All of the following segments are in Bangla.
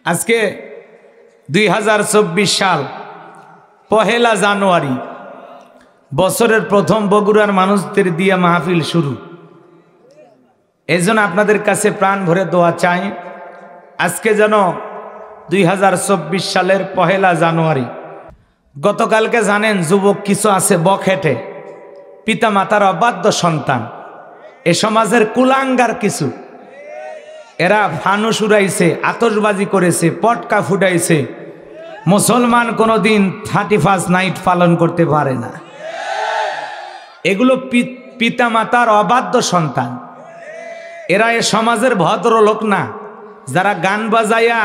আজকে 2024 সাল পহেলা জানুয়ারি, বছরের প্রথম বগুড়ার মানুষদের দিয়ে মাহফিল শুরু। এজন্য আপনাদের কাছে প্রাণ ভরে দোয়া চাই, আজকে যেন 2024 সালের পহেলা জানুয়ারি। গতকালকে জানেন যুবক কিছু আছে বখেটে, পিতা মাতার অবাধ্য সন্তান, এ সমাজের কুলাঙ্গার কিছু, এরা ফানুস উড়াইছে, আতশবাজি করেছে, পটকা ফুটাইছে। মুসলমান কোনোদিন 31 নাইট পালন করতে পারে না। এগুলো পিতা মাতার অবাধ্য সন্তান, এরা এ সমাজের ভদ্রলোক না। যারা গান বাজাইয়া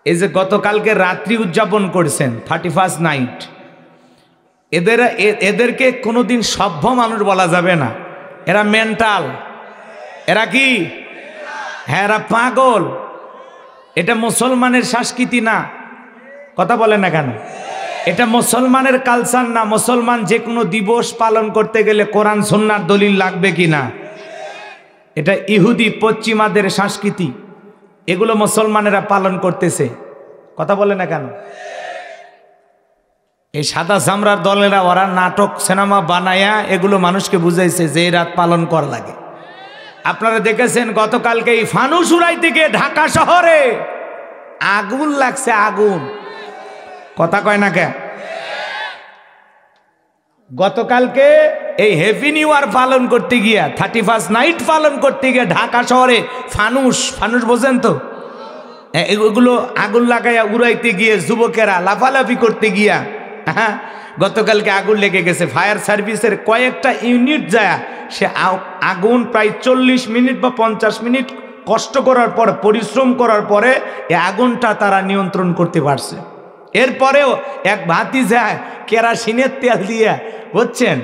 এই যে গতকালকে রাত্রি উদযাপন করছেন 31 নাইট, এদেরকে কোনোদিন সভ্য মানুষ বলা যাবে না। এরা মেন্টাল, এরা কি? হ্যাঁ, এরা পাগল। এটা মুসলমানের সংস্কৃতি না, কথা বলে না কেন? এটা মুসলমানের কালচার না। মুসলমান যে কোনো দিবস পালন করতে গেলে কোরআন সুন্নাহর দলিল লাগবে কি না? এটা ইহুদি পশ্চিমাদের সংস্কৃতি, এগুলো মুসলমানেরা পালন করতেছে, কথা বলে না কেন? এই সাদা চামড়ার দলেরা ওরা নাটক সিনেমা বানায়া এগুলো মানুষকে বুঝাইছে যে এই রাত পালন করা লাগে। আপনারা দেখেছেন গতকালকে এই ফানুস উড়াইতে গিয়ে ঢাকা শহরে আগুন লাগছে, আগুন, কথা কয় না কে? গতকালকে এই হ্যাপি নিউ ইয়ার পালন করতে গিয়া 31 নাইট পালন করতে গিয়ে ঢাকা শহরে ফানুস বোঝেন তো, এগুলো আগুন লাগাইয়া উড়াইতে গিয়ে যুবকেরা লাফালাফি করতে গিয়া গতকালকে আগুন লেগে গেছে। ফায়ার সার্ভিসের কয়েকটা ইউনিট যায়, সে আগুন প্রায় 40 মিনিট বা 50 মিনিট কষ্ট করার পর, পরিশ্রম করার পরে এই আগুনটা তারা নিয়ন্ত্রণ করতে পারছে। এরপরেও এক ভাতিজা কেরাসিনের তেল দিয়ে, বুঝছেন,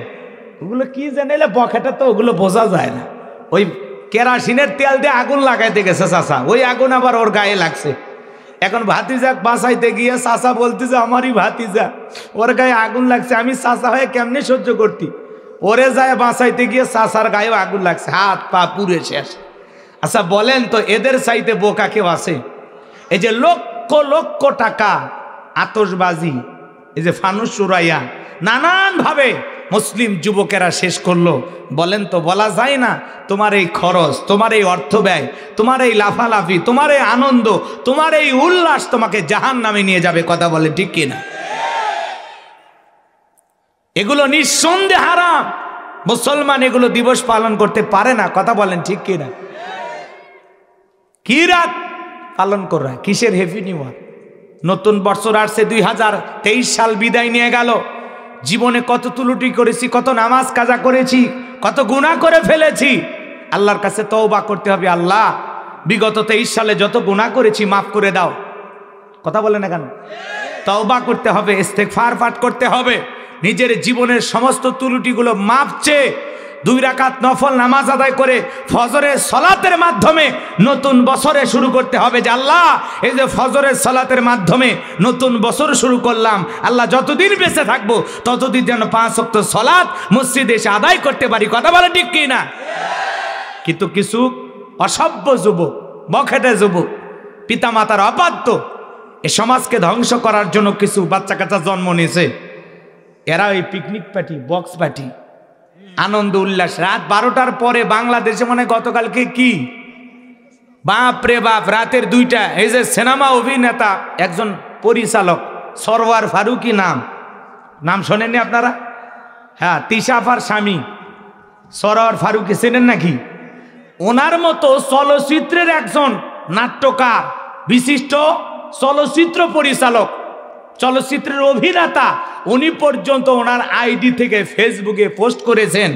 ওগুলো কি জানাইলে বখাটা তো ওগুলো বোঝা যায় না, ওই কেরাসিনের তেল দিয়ে আগুন লাগাইতে গেছে চাচা, ওই আগুন আবার ওর গায়ে লাগছে। এখন ভাতিজা বাঁচাইতে গিয়ে চাচা বলতেছে আমারই ভাতিজা, ওর গায়ে আগুন লাগছে, আমি চাচা হয়ে কেমনে সহ্য করতি? ওরে যায় বাঁচাইতে গিয়ে চাচার গায়েও আগুন লাগছে, হাত পা পুড়ে শেষ। আচ্ছা বলেন তো, এদের চাইতে বোকা কেউ আছে? এই যে লক্ষ লক্ষ টাকা আতশবাজি, এই যে ফানুস উড়াইয়া নানানভাবে মুসলিম যুবকেরা শেষ করলো, বলেন তো বলা যায় না তোমার এই খরচ, তোমার এই অর্থ ব্যয়, তোমার এই লাফালাফি, তোমার এই আনন্দ, তোমার এই উল্লাস তোমাকে জাহান্নামে নিয়ে যাবে, কথা বলে ঠিক কিনা? এগুলো নিঃসন্দেহে হারাম। মুসলমান এগুলো দিবস পালন করতে পারে না, কথা বলেন ঠিক কিনা? কি রাত পালন করা, কিসের হ্যাপি নিউ ইয়ার? নতুন বছর আসছে, 2023 সাল বিদায় নিয়ে গেল। জীবনে কত তুলুটি করেছি, কত নামাজ কাজা করেছি, কত গুনাহ করে ফেলেছি। আল্লাহর কাছে তওবা করতে হবে, আল্লাহ বিগত 23 সালে যত গুনাহ করেছি মাফ করে দাও, কথা বলে না কেন? তওবা করতে হবে, ইস্তেগফার পাঠ করতে হবে, নিজের জীবনের সমস্ত ত্রুটিগুলো মাপ চেয়ে 2 রাকাত নফল নামাজ আদায় করে ফজরের সালাতের মাধ্যমে নতুন বছরে শুরু করতে হবে। যে আল্লাহ, এই যে ফজরের সালাতের মাধ্যমে নতুন বছর শুরু করলাম, আল্লাহ যতদিন বেঁচে থাকবো ততদিন যেন 5 ওয়াক্ত সালাত মসজিদে এসে আদায় করতে পারি, কথা বলে ঠিক কি না? কিন্তু কিছু অসভ্য যুবক, বখেটে যুবক, পিতা মাতার অবাধ্য, এ সমাজকে ধ্বংস করার জন্য কিছু বাচ্চা কাচ্চা জন্ম নিয়েছে। এরা ওই পিকনিক পার্টি, বক্স পার্টি, আনন্দ উল্লাস, রাত 12টার পরে বাংলাদেশে মানে গতকালকে কি বাপ রে বাপ, রাতের 2টা, এই যে সিনেমা অভিনেতা একজন পরিচালক সরওয়ার ফারুকি নাম শোনেননি আপনারা? হ্যাঁ, তিশাফার স্বামী সরওয়ার ফারুকি চেনেন নাকি? ওনার মতো চলচ্চিত্রের একজন নাট্যকার, বিশিষ্ট চলচ্চিত্র পরিচালক, চলচ্চিত্রের অভিনেতা, উনি পর্যন্ত ওনার আইডি থেকে ফেসবুকে পোস্ট করেছেন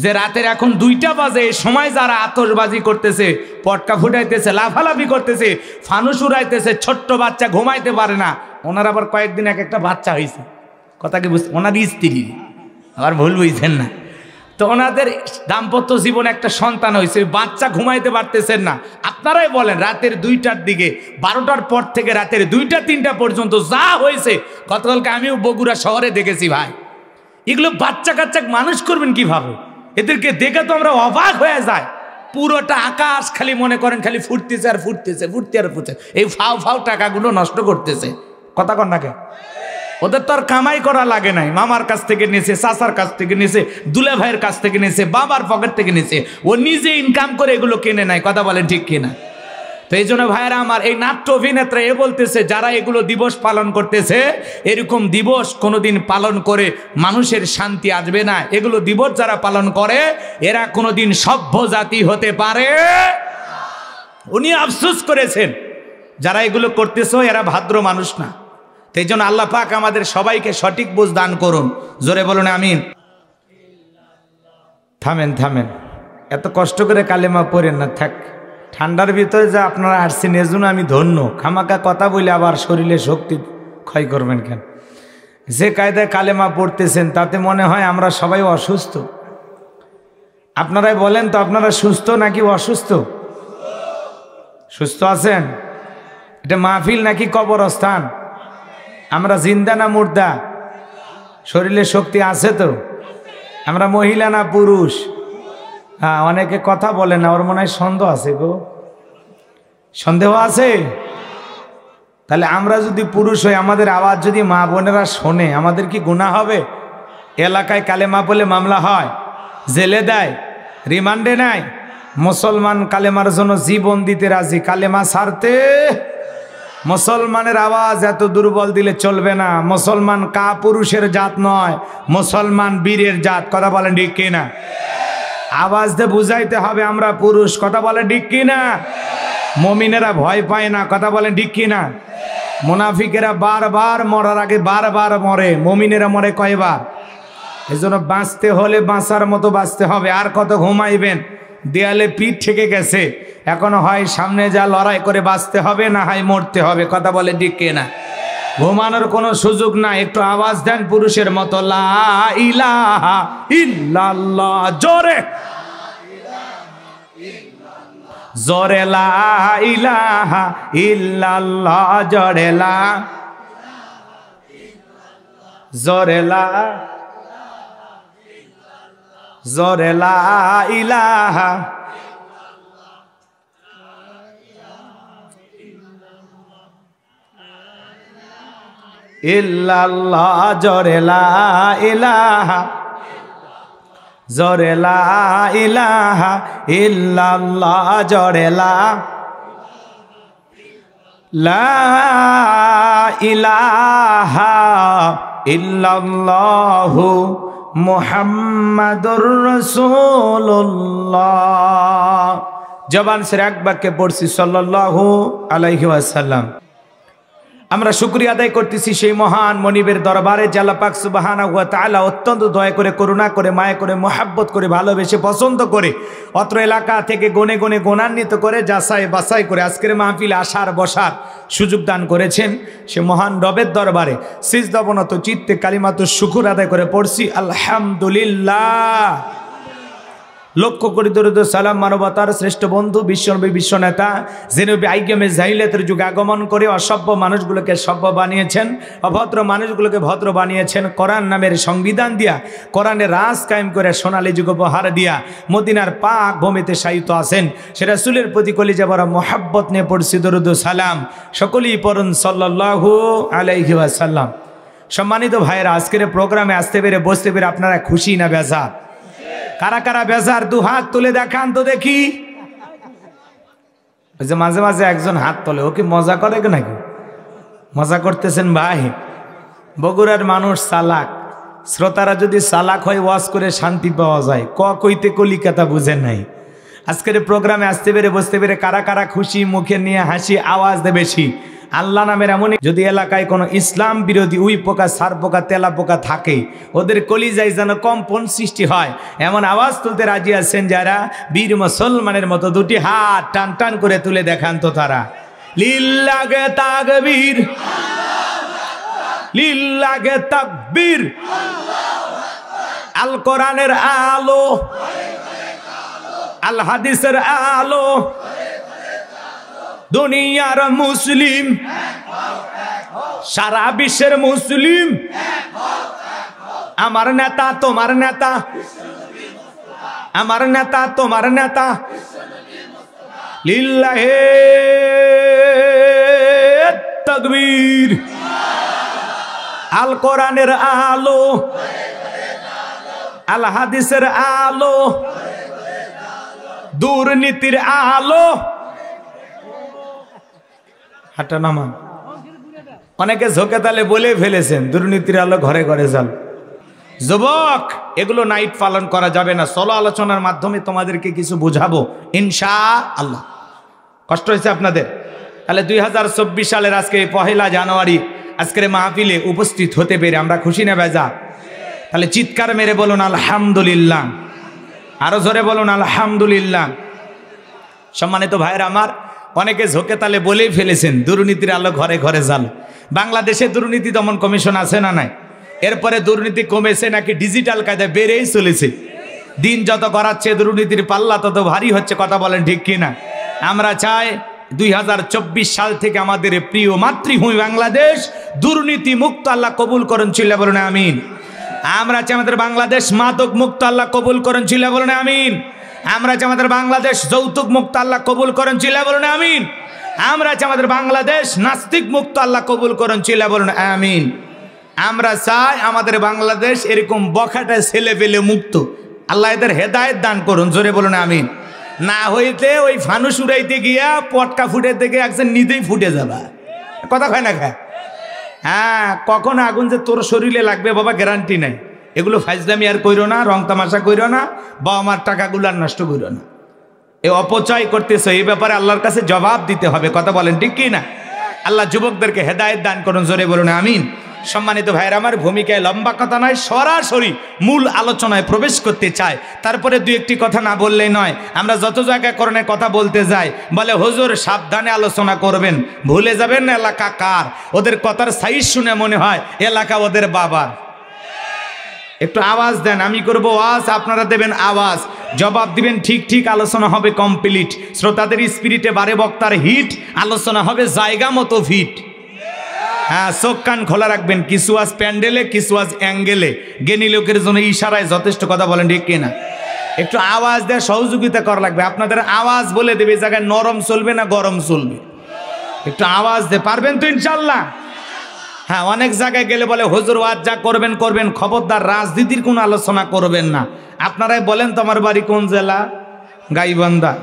যে রাতের এখন 2টা বাজে, এই সময় যারা আতশবাজি করতেছে, পটকা ফুটাইতেছে, লাফালাফি করতেছে, ফানুস উড়াইতেছে, ছোট্ট বাচ্চা ঘুমাইতে পারে না। ওনার আবার কয়েকদিন একটা বাচ্চা হয়েছে, কথা কি বুঝতে? ওনার স্ত্রী, আবার ভুল বুঝছেন না তো, ওনাদের দাম্পত্য জীবনে একটা সন্তান হয়েছে, বাচ্চা ঘুমাইতে পারতেছেন না। আপনারাই বলেন, রাতের 2টার দিকে, 12টার পর থেকে রাতের 2টা 3টা পর্যন্ত যা হয়েছে, গতকালকে আমিও বগুড়া শহরে দেখেছি ভাই। এগুলো বাচ্চা কাচ্চা মানুষ করবেন কিভাবে? এদেরকে দেখে তো আমরা অবাক হয়ে যায়। পুরোটা আকাশ খালি মনে করেন খালি ফুটতেছে আর ফুটতেছে, ফুটতে আর ফুটছে। এই ফাও ফাও টাকাগুলো নষ্ট করতেছে। কথা কন না কে? ওদের তো আর কামাই করা লাগে নাই, মামার কাছ থেকে নিয়েছে, চাচার কাছ থেকে নিয়েছে, দুলা ভাইয়ের কাছ থেকে নিয়েছে, বাবার পকেট থেকে নিয়েছে, ও নিজে ইনকাম করে এগুলো কিনে নাই। কথা বলেন ঠিক কিনা? তো এই জন্য ভাইয়েরা আমার, এই নাট্য অভিনেতা এ বলতেছে যারা এগুলো দিবস পালন করতেছে, এরকম দিবস কোনোদিন পালন করে মানুষের শান্তি আসবে না। এগুলো দিবস যারা পালন করে এরা কোনোদিন সভ্য জাতি হতে পারে। উনি আফসোস করেছেন যারা এগুলো করতেছে এরা ভদ্র মানুষ না। এই জন্য আল্লাহ পাক আমাদের সবাইকে সঠিক বুঝ দান করুন। জোরে বলুন আমিন। থামেন থামেন, এত কষ্ট করে কালেমা পড়েন না, থাক। ঠান্ডার ভিতরে যা আপনারা আসছেন এজন্য আমি ধন্য। খামাকা কথা বলে আবার শরীরে শক্তি ক্ষয় করবেন কেন? যে কায়দায় কালেমা পড়তেছেন তাতে মনে হয় আমরা সবাই অসুস্থ। আপনারাই বলেন তো, আপনারা সুস্থ নাকি অসুস্থ? সুস্থ আছেন? এটা মাহফিল নাকি কবরস্থান? আমরা জিন্দা না মুর্দা? শরীরে শক্তি আছে তো? আমরা মহিলা না পুরুষ? হ্যাঁ, অনেকে কথা বলে না, ওর মনে হয় সন্দেহ আছে গো। সন্দেহ আছে? তাহলে আমরা যদি পুরুষ হই, আমাদের আওয়াজ যদি মা বোনেরা শোনে, আমাদের কি গুনাহ হবে? এলাকায় কালেমা বলে মামলা হয়, জেলে দেয়, রিমান্ডে নেয়। মুসলমান কালেমার জন্য জীবন দিতে রাজি, কালেমা ছাড়তে। মুসলমানের আওয়াজ এত দুর্বল দিলে চলবে না। মুসলমান কা পুরুষের জাত নয়, মুসলমান বীরের জাত। কথা বলেন ঠিক কিনা? আওয়াজ দিয়ে বুঝাইতে হবে আমরা পুরুষ। কথা বলেন ঠিক কিনা? মুমিনেরা ভয় পায় না। কথা বলেন ঠিক কিনা? মুনাফিকেরা বারবার মরার আগে বারবার মরে, মুমিনেরা মরে কয়বার? এজন্য বাঁচতে হলে বাঁচার মতো বাঁচতে হবে। আর কত ঘুমাইবেন? দেয়ালে পিঠ ঠেকে গেছে, এখনো হয় সামনে যা লড়াই করে বাঁচতে হবে, না হয় মরতে হবে। কথা বলে ঠিক কিনা? ঘুমানোর কোনো সুযোগ না। একটু আওয়াজ দেন পুরুষের মতো, লা ইলাহা ইল্লাল্লাহ। জোরে জোরে লা ইলাহা ইল্লাল্লাহ। জোরে লা, জোরে লা, জোরে লা ইলাহা ইল্লাল্লাহ। জোরে লা ইলাহা, জোরে লা ইলাহা ইল্লাল্লাহ। জোরে লা, লা ইলাহা ইল্লাল্লাহু মুহাম্মাদুর রাসূলুল্লাহ। জবান ছেড়ে এক বাক্যে পড়ছি সাল্লাল্লাহু আলাইহি ওয়াসাল্লাম। আমরা শুকরিয়া আদায় করতেছি সেই মহান মনিবের দরবারে, যে আল্লাহ পাক সুবহানাহু ওয়া তাআলা অত্যন্ত দয়া করে, করুণা করে, মায়া করে, মহব্বত করে, ভালোবেসে, পছন্দ করে, অত্র এলাকা থেকে গনে গনে গুণান্বিত করে, যাচাই বাছাই করে আজকের মাহফিলে আসার বসার সুযোগ দান করেছেন। সে মহান রবের দরবারে সিজদাবনত চিত্তে কালিমাতুশ শুকর আদায় করে পড়ছি আলহামদুলিল্লাহ। লক্ষ কোটি দরুদ সালাম মানবতার শ্রেষ্ঠ বন্ধু বিশ্বনবী, বিশ্বনেতা, যে নবী আইয়ামে জাহিলিয়াতের যুগে আগমন করে অসভ্য মানুষগুলোকে সভ্য বানিয়েছেন, অভদ্র মানুষগুলোকে ভদ্র বানিয়েছেন। কোরআন নামের সংবিধান দিয়া, কোরআনের রাজ কায়েম করে সোনালী যুগ উপহার দিয়া মদিনার পাক ভূমিতে শায়িত আছেন। সে রাসূলের প্রতি কলিজা ভরা মোহাব্বত নিয়ে পড়ছি দরুদ সালাম। সকলেই পড়ুন সাল্লাল্লাহু আলাইহি ওয়াসাল্লাম। সম্মানিত ভাইয়েরা, আজকের প্রোগ্রামে আসতে পেরে, বসতে পেরে আপনারা খুশি না বেজার? কারা কারা বেজার? দু হাত তুলে দেখান তো দেখি। ওই যে মাঝে মাঝে একজন হাত তোলে, ও কি মজা করে নাকি? মজা করতেছেন ভাই? বগুড়ার মানুষ চালাক। শ্রোতারা যদি চালাক হয়, ওয়াজ করে শান্তি পাওয়া যায়। কইতে কলিকাতা বুঝেন নাই। আজকের প্রোগ্রামে আসতে পেরে, বসতে পেরে কারা কারা খুশি, মুখে নিয়ে হাসি, আওয়াজ দে বেশি। আল্লাহ নামের এমন যদি এলাকায় কোনো ইসলাম বিরোধী উই পোকা, সার পোকা, তেলা পোকা থাকে, ওদের কলিজায় যেন কম্পন সৃষ্টি হয়, এমন আওয়াজ তুলতে রাজি আছেন যারা? বীর মুসলমানের মতো দুটি হাত টান টান করে তুলে দেখান তো তারা। লিল্লাহে তাকবীর, লিল্লাহে তাকবীর। আল কোরআনের আলো, আল হাদিসের আলো, দুনিয়ার মুসলিম, সারা বিশ্বের মুসলিম। আমার নেতা তোমার নেতা, আমার নেতা তোমার নেতা, লিল্লাহে তাকবীর। আল কোরআনের আলো, আল হাদিসের আলো, দুর্নীতির আলো। হাঁটা নামা। অনেকে ঝোঁকে তালে বলে ফেলেছেন দুর্নীতির আলো ঘরে ঘরে যান। যুবক, এগুলো নাইট পালন করা যাবে না। চলো আলোচনার মাধ্যমে তোমাদেরকে কিছু বোঝাবো ইনশাআল্লাহ। কষ্ট হয়েছে আপনাদের? তাহলে 2024 সালের আজকে 1 জানুয়ারি আজকের মাহফিলে উপস্থিত হতে পেরে আমরা খুশি না বেজা? তাহলে চিৎকার মেরে বলুন আলহামদুলিল্লাহ, আরো জোরে বলুন আলহামদুলিল্লাহ। সম্মানিত ভাইয়েরা আমার, অনেকে ঝোঁকে তালে বলেই ফেলেছেন দুর্নীতির আলো ঘরে ঘরে জাল। বাংলাদেশে দুর্নীতি দমন কমিশন আছে না নাই? এরপরে দুর্নীতি কমেছে নাকি ডিজিটাল কায়দায় বেড়েই চলেছে? দিন যত গড়াচ্ছে দুর্নীতির পাল্লা তত ভারী হচ্ছে। কথা বলেন ঠিক কিনা? আমরা চাই 2024 সাল থেকে আমাদের প্রিয় মাতৃভূমি বাংলাদেশ দুর্নীতি মুক্ত আল্লাহ কবুল করেন, চিল্লা বলুন আমিন। আমরা চাই আমাদের বাংলাদেশ মাদক মুক্ত আল্লাহ কবুল করেন, চিল্লা বলুন আমিন। আমরা চাই আমাদের বাংলাদেশ যৌতুক মুক্ত আল্লাহ কবুল করেন, চিল্লা বলুন আমিন। আমরা চাই আমাদের বাংলাদেশ নাস্তিক মুক্ত আল্লাহ কবুল করেন, চিল্লা বলুন আমিন। আমরা চাই আমাদের বাংলাদেশ এরকম বখাটা ছেলে পেলে মুক্ত। আল্লাহ এদের হেদায়েত দান করুন, জোরে বলুন আমিন। না হইতে ওই ফানুস উড়াইতে গিয়া পটকা ফুটাইতে গিয়ে একজন নিজেই ফুটে যাবা। কথা কয় না খায়? হ্যাঁ, কখন আগুন যে তোর শরীরে লাগবে বাবা গ্যারান্টি নাই। এগুলো ফাইজলামি আর কইরো না, রং তামাশা কইরো না, বাবা মার টাকাগুলো আর নষ্ট কইরো না। এ অপচয় করতেছ, এই ব্যাপারে আল্লাহর কাছে জবাব দিতে হবে। কথা বলেন ঠিক কি না? আল্লাহ যুবকদেরকে হেদায়েত দান করুন, জোরে বলুন আমিন। সম্মানিত ভাইয়ের আমার, ভূমিকায় লম্বা কথা নয়, সরাসরি মূল আলোচনায় প্রবেশ করতে চাই। তারপরে দুই একটি কথা না বললেই নয়। আমরা যত জায়গায় করণে কথা বলতে যাই, বলে হুজুর সাবধানে আলোচনা করবেন, ভুলে যাবেন এলাকা কার। ওদের কথার সাইজ শুনে মনে হয় এলাকা ওদের বাবার। একটু আওয়াজ দেন, আমি করবো আওয়াজ, আপনারা দেবেন আওয়াজ, জবাব দিবেন ঠিক ঠিক। আলোচনা হবে কমপ্লিট, শ্রোতাদের স্পিরিটে বারে বক্তার হিট, আলোচনা হবে জায়গা মতো ফিট। হ্যাঁ, চোখ কান খোলা রাখবেন, কিছু আজ প্যান্ডেলে, কিছু আজ অ্যাঙ্গেলে। জ্ঞানী লোকের জন্য ইশারায় যথেষ্ট। কথা বলেন ঠিক কিনা? একটু আওয়াজ দেওয়ার সহযোগিতা করা লাগবে। আপনাদের আওয়াজ বলে দেবে জায়গায় নরম চলবে না গরম চলবে। একটু আওয়াজ দে, পারবেন তো ইনশাল্লাহ? হ্যাঁ, অনেক জায়গায় গেলে বলে হুজুর ওয়াজ যা করবেন করবেন, খবরদার রাজনীতির কোনো আলোচনা করবেন না। আপনারাই বলেন তো আমার বাড়ি কোন জেলা? গাইবান্ধা।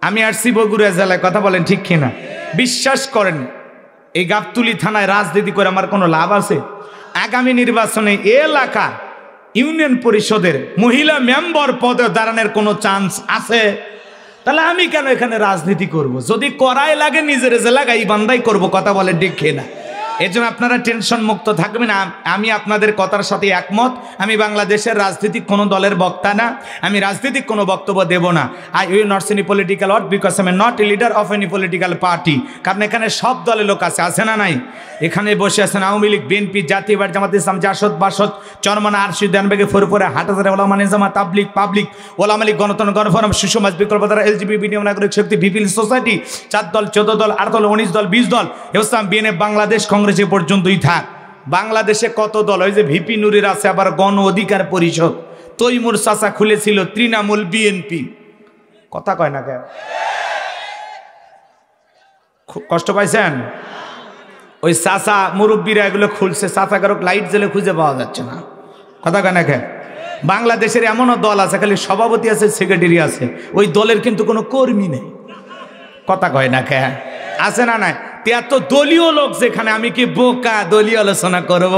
আমি আসছি বগুড়া জেলায়। কথা বলেন ঠিক কিনা? বিশ্বাস করেন, এই গাবতলী থানায় রাজনীতি করে আমার কোনো লাভ আছে? আগামী নির্বাচনে এলাকা ইউনিয়ন পরিষদের মহিলা মেম্বার পদে দাঁড়ানোর কোনো চান্স আছে? তাহলে আমি কেন এখানে রাজনীতি করব? যদি করাই লাগে নিজের জেলা গাইবান্ধাই করব। কথা বলে ঠিক কিনা? এজন্য আপনারা টেনশন মুক্ত থাকবেন। আমি আপনাদের কথার সাথে একমত। আমি বাংলাদেশের রাজনীতিক কোনো দলের বক্তা না, আমি রাজনীতিক কোনো বক্তব্য দেব না। I will not any political word because I am not a leader of any political party. কারণ এখানে সব দলের লোক আছে না নাই? এখানে বসে আছেন আওয়ামী লীগ, বিএনপি, জাতীয় পার্টি, জামাত ইসলাম, জাসদ, বাসদ, চরমানা, আরশি, দেনবেগে, ফরফরে, হাটাজারে, ওলামা নিজামা, তাবলিগ, পাবলিক, ওলামা লীগ, গণতন্ত্র গণফোরাম, শিশু সমাজ, বিকল্প ধারা, এলজিবিটি, নাগরিক শক্তি, পিপল সোসাইটি, 4 দল, 14 দল, 8 দল, 19 দল, 20 দল, ইসলাম, বিএনএফ, বাংলাদেশ কংগ্রেস এ পর্যন্তই থাক। বাংলাদেশে কত দল? ওই যে ভিপি নুরের আছে, আবার গণ অধিকার পরিষদ, তৈমুর চাচা খুলেছিল তৃণমূল বিএনপি। কথা কয় না কেন? কষ্ট পাইছেন? ওই চাচা মুরব্বীরা এগুলো খুলছে, চাচা কারো লাইট জ্বেলে খুঁজে পাওয়া যাচ্ছে না। কথা কয় না কেন? বাংলাদেশের এমনও দল আছে, খালি সভাপতি আছে, সেক্রেটারি আছে, ওই দলের কিন্তু কোনো কর্মী নেই। কথা কয় না কেন? আছে না নাই? এত দলীয় লোক যেখানে, আমি কি বোকা দলীয় আলোচনা করব?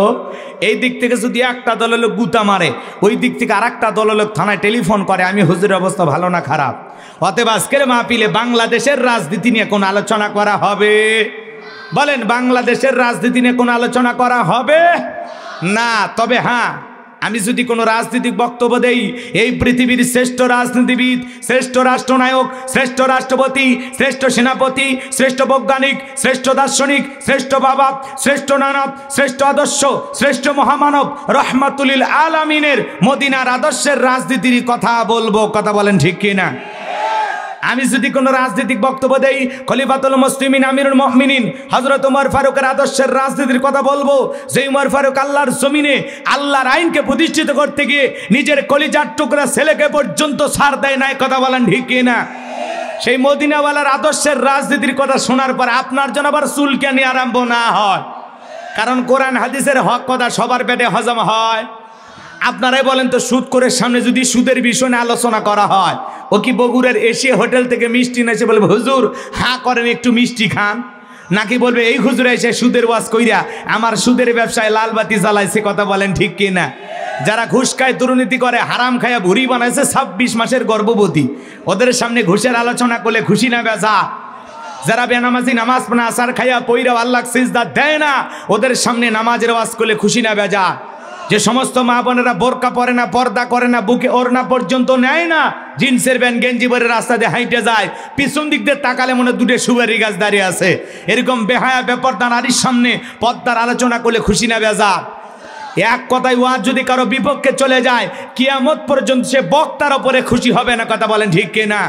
এই দিক থেকে যদি একটা দলের লোক গুতা মারে, ওই দিক থেকে আর একটা দলের লোক থানায় টেলিফোন করে, আমি হুজুরের অবস্থা ভালো না খারাপ? অতএব আজকের মাহফিলে বাংলাদেশের রাজনীতি নিয়ে কোন আলোচনা করা হবে? বলেন, বাংলাদেশের রাজনীতি নিয়ে কোন আলোচনা করা হবে না। তবে হ্যাঁ, আমি যদি কোনো রাজনৈতিক বক্তব্য দেই, এই পৃথিবীর শ্রেষ্ঠ রাজনীতিবিদ, শ্রেষ্ঠ রাষ্ট্রনায়ক, শ্রেষ্ঠ রাষ্ট্রপতি, শ্রেষ্ঠ সেনাপতি, শ্রেষ্ঠ বৈজ্ঞানিক, শ্রেষ্ঠ দার্শনিক, শ্রেষ্ঠ বাবা, শ্রেষ্ঠ নানব, শ্রেষ্ঠ আদর্শ, শ্রেষ্ঠ মহামানব, রহমাতুল আলামিনের মদিনার আদর্শের রাজনীতির কথা বলবো। কথা বলেন ঠিক কিনা? আমি যদি কোনো রাজনৈতিক বক্তব্য দেই, খলিফাতুল মুসলিমিন আমিরুল মুমিনিন হযরত ওমর ফারুকের আদর্শের রাজনীতির কথা বলবো। যে ওমর ফারুক আল্লাহর জমিনে আল্লাহর আইনকে প্রতিষ্ঠিত করতে গিয়ে নিজের কলিজার টুকরা ছেলেকে পর্যন্ত ছাড় দেয় নাই। কথা বলেন ঠিক কিনা? সেই মদিনাওয়ালার আদর্শের রাজনীতির কথা শোনার পর আপনার জন্য আবার চুলকানি আরম্ভ না হয়। কারণ কোরআন হাদিসের হক কথা সবার পেটে হজম হয়। আপনারাই বলেন তো, সুদ করে সামনে যদি সুদের বিষয়ে আলোচনা করা হয়, ও কি বগুড়ার এশিয়া হোটেল থেকে মিষ্টি নেছে বলবে হুজুর হ্যাঁ করেন একটু মিষ্টি খান, নাকি বলবে এই হুজুর এসে সুদের ওয়াজ কইরা আমার সুদের ব্যবসায় লালবাতি জ্বালাইছে? কথা বলেন ঠিক কিনা? যারা ঘুষ খায়, দুর্নীতি করে, হারাম খায়া ভুড়ি বানাইছে 26 মাসের গর্ভবতী, ওদের সামনে ঘুষের আলোচনা করলে খুশি না বেজা? যারা বেনামাজি নামাজ পড়া আসার খাইয়া পইরা আল্লাহ সিজদা দেয় না, ওদের সামনে নামাজের ওয়াজ করলে খুশি না বেজা? যে সমস্ত মা বোনেরা বোরকা পরে না, পর্দা করে না, বুকে ওড়না পর্যন্ত নেয় না, জিন্সের প্যান্ট গেঞ্জি পরে রাস্তা দিয়ে হাইটে যায়, পিছন দিক দিয়ে তাকালে মনে দুটো সুপারি গাছ দাঁড়িয়ে আছে, এরকম বেহায়া বেপরদা নারীর সামনে পর্দার আলোচনা করলে খুশি না বেজা? এক কথায় ওয়াজ যদি কারো বিপক্ষে চলে যায়, কিয়ামত পর্যন্ত সে বক্তার ওপরে খুশি হবে না। কথা বলেন ঠিক কিনা?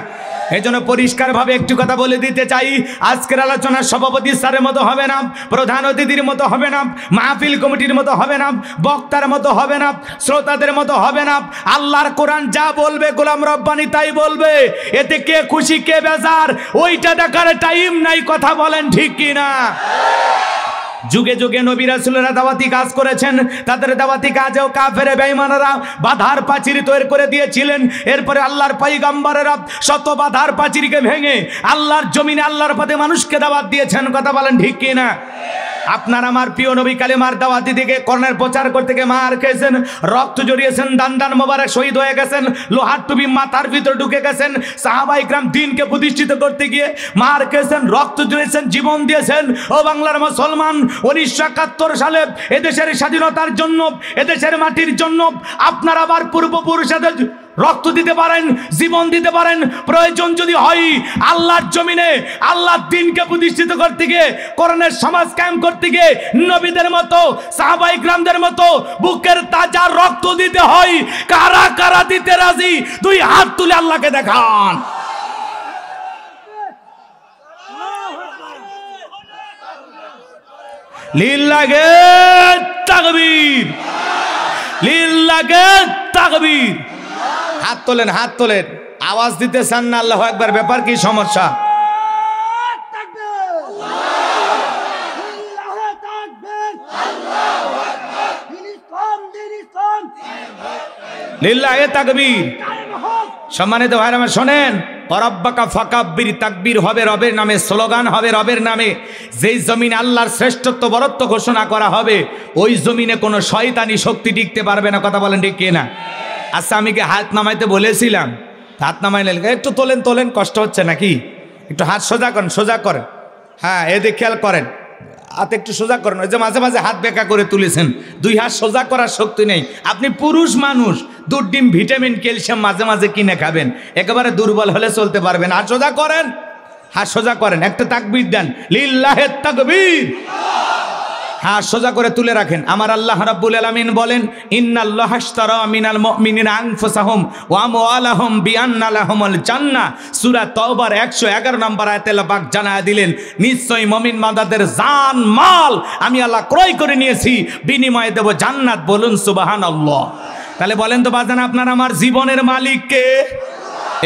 এই জন্য পরিষ্কারভাবে একটু কথা বলে দিতে চাই, আজকের আলোচনার সভাপতি স্যারের মতো হবে না, প্রধান অতিথির মতো হবে না, মাহফিল কমিটির মতো হবে না, বক্তার মতো হবে না, শ্রোতাদের মতো হবে না। আল্লাহর কোরআন যা বলবে গোলাম রব্বানি তাই বলবে। এতে কে খুশি কে বেজার ওইটা দেখার টাইম নাই। কথা বলেন ঠিক কিনা? যুগে যুগে নবী রাসূলেরা দাওয়াতি কাজ করেছেন, তাদের দাওয়াতি কাজেও কাফের বেঈমানরা বাধার প্রাচীর তৈরি করে দিয়েছিলেন। এরপরে আল্লাহর পয়গম্বরেরা শত বাধার প্রাচীরকে ভেঙে আল্লাহর জমিনে আল্লাহর পথে মানুষকে দাওয়াত দিয়েছেন। কথা বলেন ঠিক কিনা? আপনার আমার প্রিয় নবী কালেমার দাওয়াতি থেকে কর্ণের প্রচার করতে গিয়ে মার খেয়েছেন, রক্ত জড়িয়েছেন, দান দান মোবারক শহীদ হয়ে গেছেন, লোহার টুপি মাথার ভিতরে ঢুকে গেছেন। সাহাবায়ে ইকরাম দ্বীনকে প্রতিষ্ঠিত করতে গিয়ে মার খেয়েছেন, রক্ত জড়িয়েছেন, জীবন দিয়েছেন। ও বাংলার মুসলমান, 1971 সালে এদেশের স্বাধীনতার জন্য, এদেশের মাটির জন্য আপনারা আবার পূর্বপুরুষদের রক্ত দিতে পারেন, জীবন দিতে পারেন। প্রয়োজন যদি হয় আল্লাহর জমিনে আল্লাহর দ্বীনকে প্রতিষ্ঠিত করতে গিয়ে, কোরআনের সমাজ কায়েম করতে গিয়ে নবীদের মতো সাহাবায়ে ইকরামদের মতো বুকের তাজা রক্ত দিতে হয়। কারা কারা দিতে রাজি? দুই হাত তুলে আল্লাহকে দেখান। লিল্লাহে তাকবীর, লিল্লাহে তাকবীর। হাত তোলেন, হাত তোলেন। আওয়াজ দিতে চান না? আল্লাহু আকবার। ব্যাপার কি? সমস্যা? লিল্লাহে তাকবীর। সম্মানিত ভাইরা আমার শোনেন, রব্বাকা ফাকাব্বির, তাকবীর হবে রবের নামে, স্লোগান হবে রবের নামে। যেই জমিন আল্লাহর শ্রেষ্ঠত্ব বরত্ব ঘোষণা করা হবে, ওই জমিনে কোনো শয়তানি শক্তি টিকতে পারবে না। কথা বলেন ঠিক কিনা? আচ্ছা, আমি কি হাত নামাইতে বলেছিলাম? হাত নামাইলেন, একটু তোলেন তোলেন, কষ্ট হচ্ছে নাকি? একটু হাত সোজা করেন, সোজা করেন। হ্যাঁ, এদিকে খেয়াল করেন, হাত একটু সোজা করেন। ওই যে মাঝে মাঝে হাত বেঁকা করে তুলেছেন, দুই হাত সোজা করার শক্তি নেই। আপনি পুরুষ মানুষ, দুধ ডিম ভিটামিন ক্যালসিয়াম মাঝে মাঝে কিনে খাবেন, একেবারে দুর্বল হলে চলতে পারবেন। হাত সোজা করেন, হাত সোজা করেন, একটা তাকবীর দেন, লিল্লাহে তাকবীর। হাত সোজা করে তুলে রাখেন। আমার আল্লাহ রাব্বুল আলামিন বলেন, ইন্নাল্লাহা আশতারা মিনাল মুমিনিনা আনফুসাহুম ওয়া আমওয়ালাহুম বিআন্না লাহুমুল জান্নাহ। সূরা তাওবার 111 নম্বর আয়াতে আল্লাহ পাক জানায়া দিলেন, নিশ্চয়ই মুমিন বান্দাদের জান মাল আমি আল্লাহ ক্রয় করে নিয়েছি, বিনিময়ে দেব জান্নাত। বলুন সুবহানাল্লাহ। তাহলে বলেন তো বাজান, আপনার আমার জীবনের মালিক কে?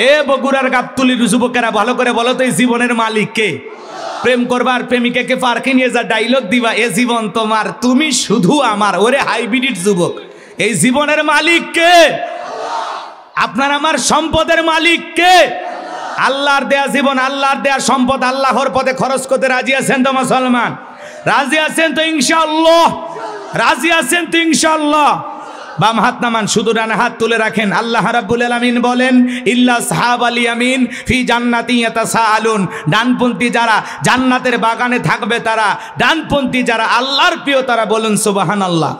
এ বগুড়ার গাবতুলির যুবকেরা ভালো করে বলো তো, এই জীবনের মালিক কে? প্রেম করবার প্রেমিকাকে পার্কে নিয়ে যা ডায়লগ দিবা, এ জীবন তোমার, তুমি শুধু আমার। ওরে হাইব্রিড যুবক, এই জীবনের মালিক কে? আপনার আমার সম্পদের মালিক কে? আল্লাহর দেয়া জীবন, আল্লাহর দেয়া সম্পদ আল্লাহর পথে খরচ করতে রাজি আছেন তো মুসলমান? রাজি আছেন তো ইনশাআল্লাহ? রাজি আছেন তো ইনশাআল্লাহ? বাম হাত নামান, শুধু ডান হাত তুলে রাখেন। আল্লাহ রাব্বুল আলামিন বলেন, ইল্লা আসহাবাল ইয়ামিন ফি জান্নাতি ইয়াতাসাআলুন। ডানপন্থী যারা জান্নাতের বাগানে থাকবে তারা, ডানপন্থী যারা আল্লাহর প্রিয় তারা। বলুন সুবহানাল্লাহ।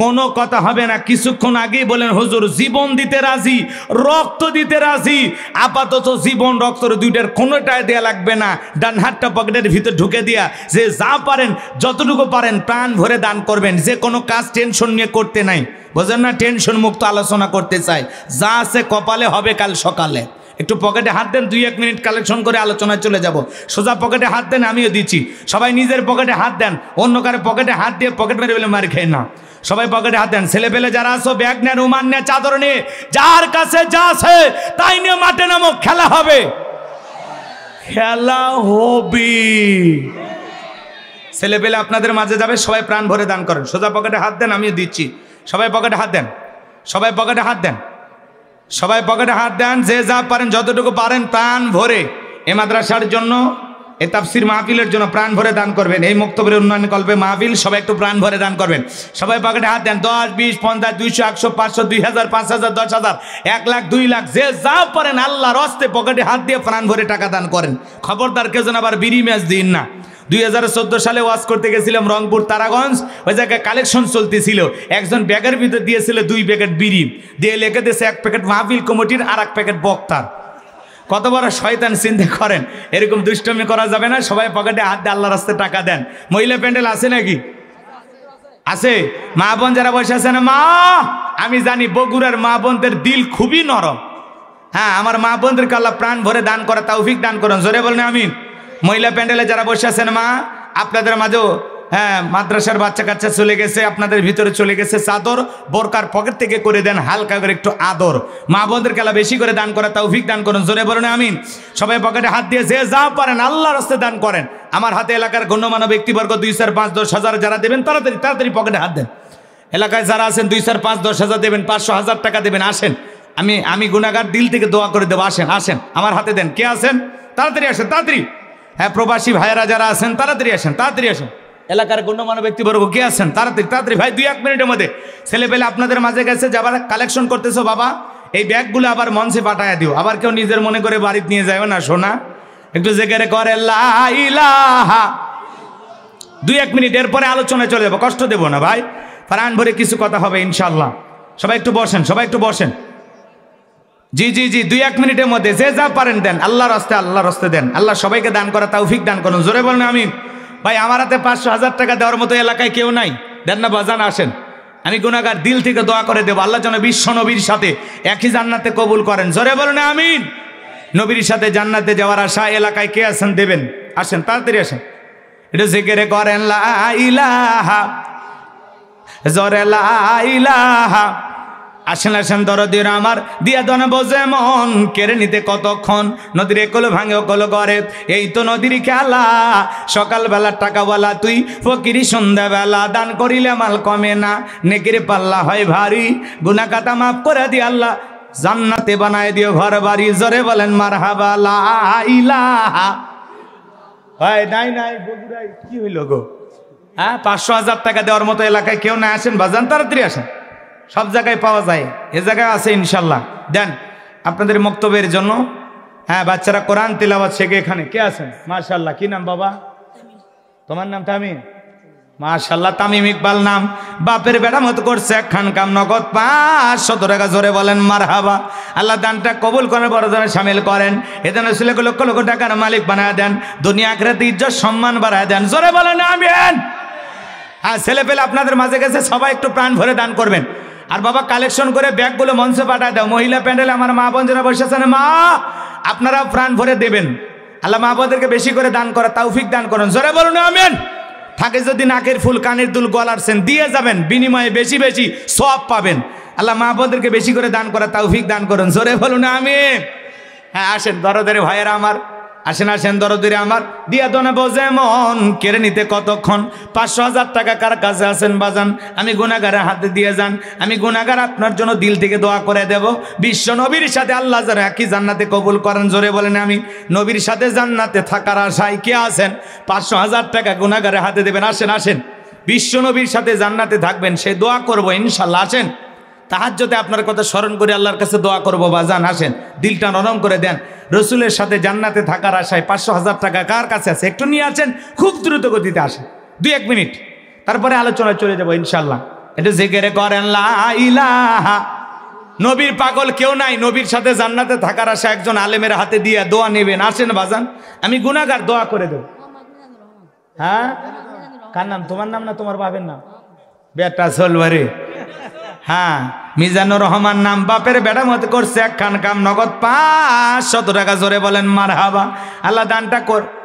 কোনো কথা হবে না। কিছুক্ষণ আগেই বলেন হুজুর জীবন দিতে রাজি, রক্ত দিতে রাজি। আপাতত জীবন রক্তর দুইটার কোনোটাই দেয়া লাগবে না। ডান হাতটা পকেটের ভিতর ঢুকে দিয়া যে যা পারেন, যতটুকু পারেন প্রাণ ভরে দান করবেন। যে কোনো কাজ টেনশন নিয়ে করতে নাই, বোঝেন না? টেনশন মুক্ত আলোচনা করতে চাই। যা আছে কপালে হবে কাল সকালে। একটু পকেটে হাত দেন, 2-1 মিনিট কালেকশন করে আলোচনায় চলে যাব। সোজা পকেটে হাত দেন, আমিও দিচ্ছি। সবাই নিজের পকেটে হাত দেন, অন্য কারো পকেটে হাত দিয়ে পকেট মেরে বলে মার খেয়ে না। সবাই পকেটে হাত দেন। ছেলে পেলে যারা আছো ব্যাগ নেন, রুমাল নেন, চাদর নিয়ে, যার কাছে যা আছে তাই নিয়ে মাঠে নামো, খেলা হবে। খেলা হবে। ছেলে পেলে আপনাদের মাঝে যাবে, সবাই প্রাণ ভরে দান করেন। সোজা পকেটে হাত দেন, আমিও দিচ্ছি। সবাই পকেটে হাত দেন, সবাই পকেটে হাত দেন, সবাই পকেটে হাত দেন। যে যা পারেন, যতটুকু পারেন প্রাণ ভরে এ মাদ্রাসার জন্য, এই তাফসির মাহফিলের জন্য প্রাণ ভরে দান করবেন। এই মুক্তবের উন্নয়ন কল্পে মাহফিল, সবাই একটু প্রাণ ভরে দান করবেন। সবাই পকেটে হাত দেন। 10, 20, 50, 200, 100, 500, 2000, 5000, 10,000, 1 লাখ, 2 লাখ, যে যা পারেন আল্লাহর হস্তে পকেটে হাত দিয়ে প্রাণ ভরে টাকা দান করেন। খবরদার কেউ যেন আবার বিড়ি ম্যাচ দিন না। 2014 সালে ওয়াজ করতে গেছিলাম রংপুর তারাগঞ্জ, ওই জায়গায় কালেকশন চলতেছিল। একজন ব্যাগের ভিতরে দিয়েছিল 2 প্যাকেট বিড়ি, দিয়ে লিখে দিয়েছে 1 প্যাকেট মাহফিল কমিটির আর 1 প্যাকেট বক্তার। কত বড় শয়তান চিন্তা করেন। এরকম দুষ্টমি করা যাবে না। সবাই পকেটে হাত দিয়ে আল্লাহর রাস্তায় টাকা দেন। মহিলা প্যান্ডেল আছে নাকি? আছে? মা বোন যারা বসে আছে না, মা আমি জানি বগুড়ার মা বোনদের দিল খুবই নরম। হ্যাঁ, আমার মা বোনদেরকে আল্লাহ প্রাণ ভরে দান করা তৌফিক দান করুন। জোরে বলেন আমিন। মহিলা প্যান্ডেলে যারা বসে আছেন মা, আপনাদের মাঝেও হ্যাঁ মাদ্রাসার বাচ্চা কাচ্চা চলে গেছে, আপনাদের ভিতরে চলে গেছে চাদর, বোরকার পকেট থেকে করে দেন হালকা করে একটু আদর। মা বোনদেরকে আল্লাহ বেশি করে দান করা তৌফিক দান করুন। জোরে বলেন আমিন। সবাই পকেটে হাত দিয়ে যে যা পারেন আল্লাহর রাস্তায় দান করেন। আমার হাতে এলাকার গণ্যমান্য ব্যক্তিবর্গ 2, 4, 5, 10,000 যারা দেবেন তাড়াতাড়ি তাড়াতাড়ি পকেটে হাত দেন। এলাকায় যারা আছেন 2, 4, 5, 10,000 দেবেন, 500, 1000 টাকা দেবেন। আসেন, আমি গুনাহগার দিল থেকে দোয়া করে দেবো। আসেন আসেন, আমার হাতে দেন। কে আছেন? তাড়াতাড়ি আসেন, তাড়াতাড়ি। হ্যাঁ, প্রবাসী ভাইয়েরা যারা আছেন তাড়াতাড়ি আসেন, তাড়াতাড়ি আসেন। এলাকার গণ্যমান্য ব্যক্তিবর্গ কে আছেন? তাড়াতাড়ি তাড়াতাড়ি ভাই, 2-1 মিনিটের মধ্যে। ছেলে পেলে আপনাদের মাঝে গেছে, যাবার কালেকশন করতেছো বাবা, এই ব্যাগগুলো আবার মঞ্চে পাঠায় দিও। আবার কেউ নিজের মনে করে বাড়িতে নিয়ে যাবে না সোনা। একটু জেগে করে লা ইলাহা, 2-1 মিনিট, এরপরে আলোচনায় চলে যাবো। কষ্ট দেবো না ভাই, প্রাণ ভরে কিছু কথা হবে ইনশাল্লাহ। সবাই একটু বসেন, সবাই একটু বসেন। জি জি জি, 2-1 মিনিটের মধ্যে যে যা পারেন দেন। আল্লাহর রাস্তায়, আল্লাহর রাস্তায় দেন। আল্লাহ সবাইকে দান করা তৌফিক দান করুন। জোরে বলেন আমিন। ভাই, আমার হাতে 500, 1000 টাকা দেওয়ার মতো এলাকায় কেউ নাই, দেন না বাজান। আসেন, আমি গুনাহগার দিল থেকে দোয়া করে দেবো। আল্লাহ যেন বিশ্ব নবীর সাথে একই জান্নাতে কবুল করেন। জোরে বলেন আমিন। নবীর সাথে জান্নাতে যাওয়ার আশা এলাকায় কে আছেন দেবেন। আসেন, তাড়াতাড়ি আসেন। এটা জিকির করেন লা ইলাহা, জোরে লা ইলাহা। আসেন আসেন দরদির আমার, দিয়া দন বোঝে মন, কেড়ে নিতে কতক্ষণ। নদীর একল ভাঙে অকল করে, এই তো নদীর খেলা। সকালবেলা টাকাওয়ালা তুই, ফকিরি সন্ধ্যাবেলা। দান করিলে মাল কমে না, নেকির পাল্লা হয় ভারী। গুনাহ খাতা মাফ করে দি আল্লাহ, জান্নাতে বানায় দিও ঘর বাড়ি। জোরে বলেন মারহাবা লা ইলাহা। হয় নাই নাই বগুড়ায় কি হইল গো? হ্যাঁ, 500, 1000 টাকা দেওয়ার মতো এলাকায় কেউ না। আসেন বাজান, তাড়াতাড়ি আসেন। সব জায়গায় পাওয়া যায়, এ জায়গায় আছে ইনশাল্লাহ। দেন আপনাদের বক্তব্যের জন্য। হ্যাঁ, বাচ্চারা কোরআন তিলাওয়াত শেখে এখানে। কে আছেন? মাশাল্লাহ। কি নাম বাবা তোমার? নাম তামিম। মাশাল্লাহ, তামিম ইকবাল নাম। বাপের বেড়া মতো করছে একখান কাম, নগদ 500 টাকা। জোরে বলেন মারহাবা। আল্লাহ দানটা কবুল করেন, বড় দানে শামিল করেন। এখানে ছেলেকে লক্ষ লক্ষ টাকার মালিক বানায় দেন, দুনিয়া আখিরাতে ইজ্জত সম্মান বাড়ায় দেন। জোরে বলেন আমিন। হ্যাঁ, ছেলে পেলে আপনাদের মাঝে গেছে, সবাই একটু প্রাণ ভরে দান করবেন। আর বাবা, কালেকশন করে ব্যাগগুলো মঞ্চে পাঠায় দাও। মহিলা প্যান্ডেলে আমার মা বোন যারা বসে আছেন, মা আপনারা প্রাণ ভরে দেবেন। আল্লাহ মা বোনদেরকে বেশি করে দান করা তৌফিক দান করুন। জোরে বলুন আমিন। থাকে যদি নাকের ফুল, কানের দুল, গলার সেন দিয়ে যাবেন, বিনিময়ে বেশি বেশি সওয়াব পাবেন। আল্লাহ মা বোনদেরকে বেশি করে দান করা তৌফিক দান করুন। জোরে বলুন আমিন। হ্যাঁ, আসেন দরদের ভাইয়েরা আমার, আসেন আসেন দরদিরে আমার, দিয়া দোনা বোঝে মন, কেড়ে নিতে কতক্ষণ। 500, 1000 টাকা কার কাছে আছেন বাজান, আমি গুনাহগারের হাতে দিয়ে যান। আমি গুনাহগার, আপনার জন্য দিল থেকে দোয়া করে দেব। বিশ্ব নবীর সাথে আল্লাহ যেন একই জান্নাতে কবুল করেন। জোরে বলেন আমি। নবীর সাথে জান্নাতে থাকার আশায় কে আছেন? 500, 1000 টাকা গুনাহগারের হাতে দেবেন। আসেন আসেন, বিশ্ব নবীর সাথে জান্নাতে থাকবেন, সে দোয়া করবো ইনশাল্লাহ। আসেন, তাহাজ্জুদে আপনার কথা স্মরণ করে আল্লাহর কাছে দোয়া করবো বাজান। আসেন, দিলটা নরম করে দেন। রসুলের সাথে জান্নাতে থাকার আশায় 500, 1000 টাকা কার কাছে আছে? একটু নিয়ে আসেন, খুব দ্রুত গতিতে আসেন। 2-1 মিনিট, তারপরে আলোচনায় চলে যাবো ইনশাল্লাহ। এটা জিকির করেন লা ইলাহা। নবীর পাগল কেউ নাই, নবীর সাথে জান্নাতে থাকার আশা একজন আলেমের হাতে দিয়ে দোয়া নেবেন। আসেন বাজান, আমি গুনাহগার, দোয়া করে দেব। হ্যাঁ, কার নাম? তোমার নাম না তোমার বাপের নাম? বেটা চলবারে। হ্যাঁ, মিজানুর রহমান নাম, বাপের বেড়া মতো করছে একখান কাম, নগদ 500 টাকা। জোরে বলেন মারহাবা। আল্লাহ দানটা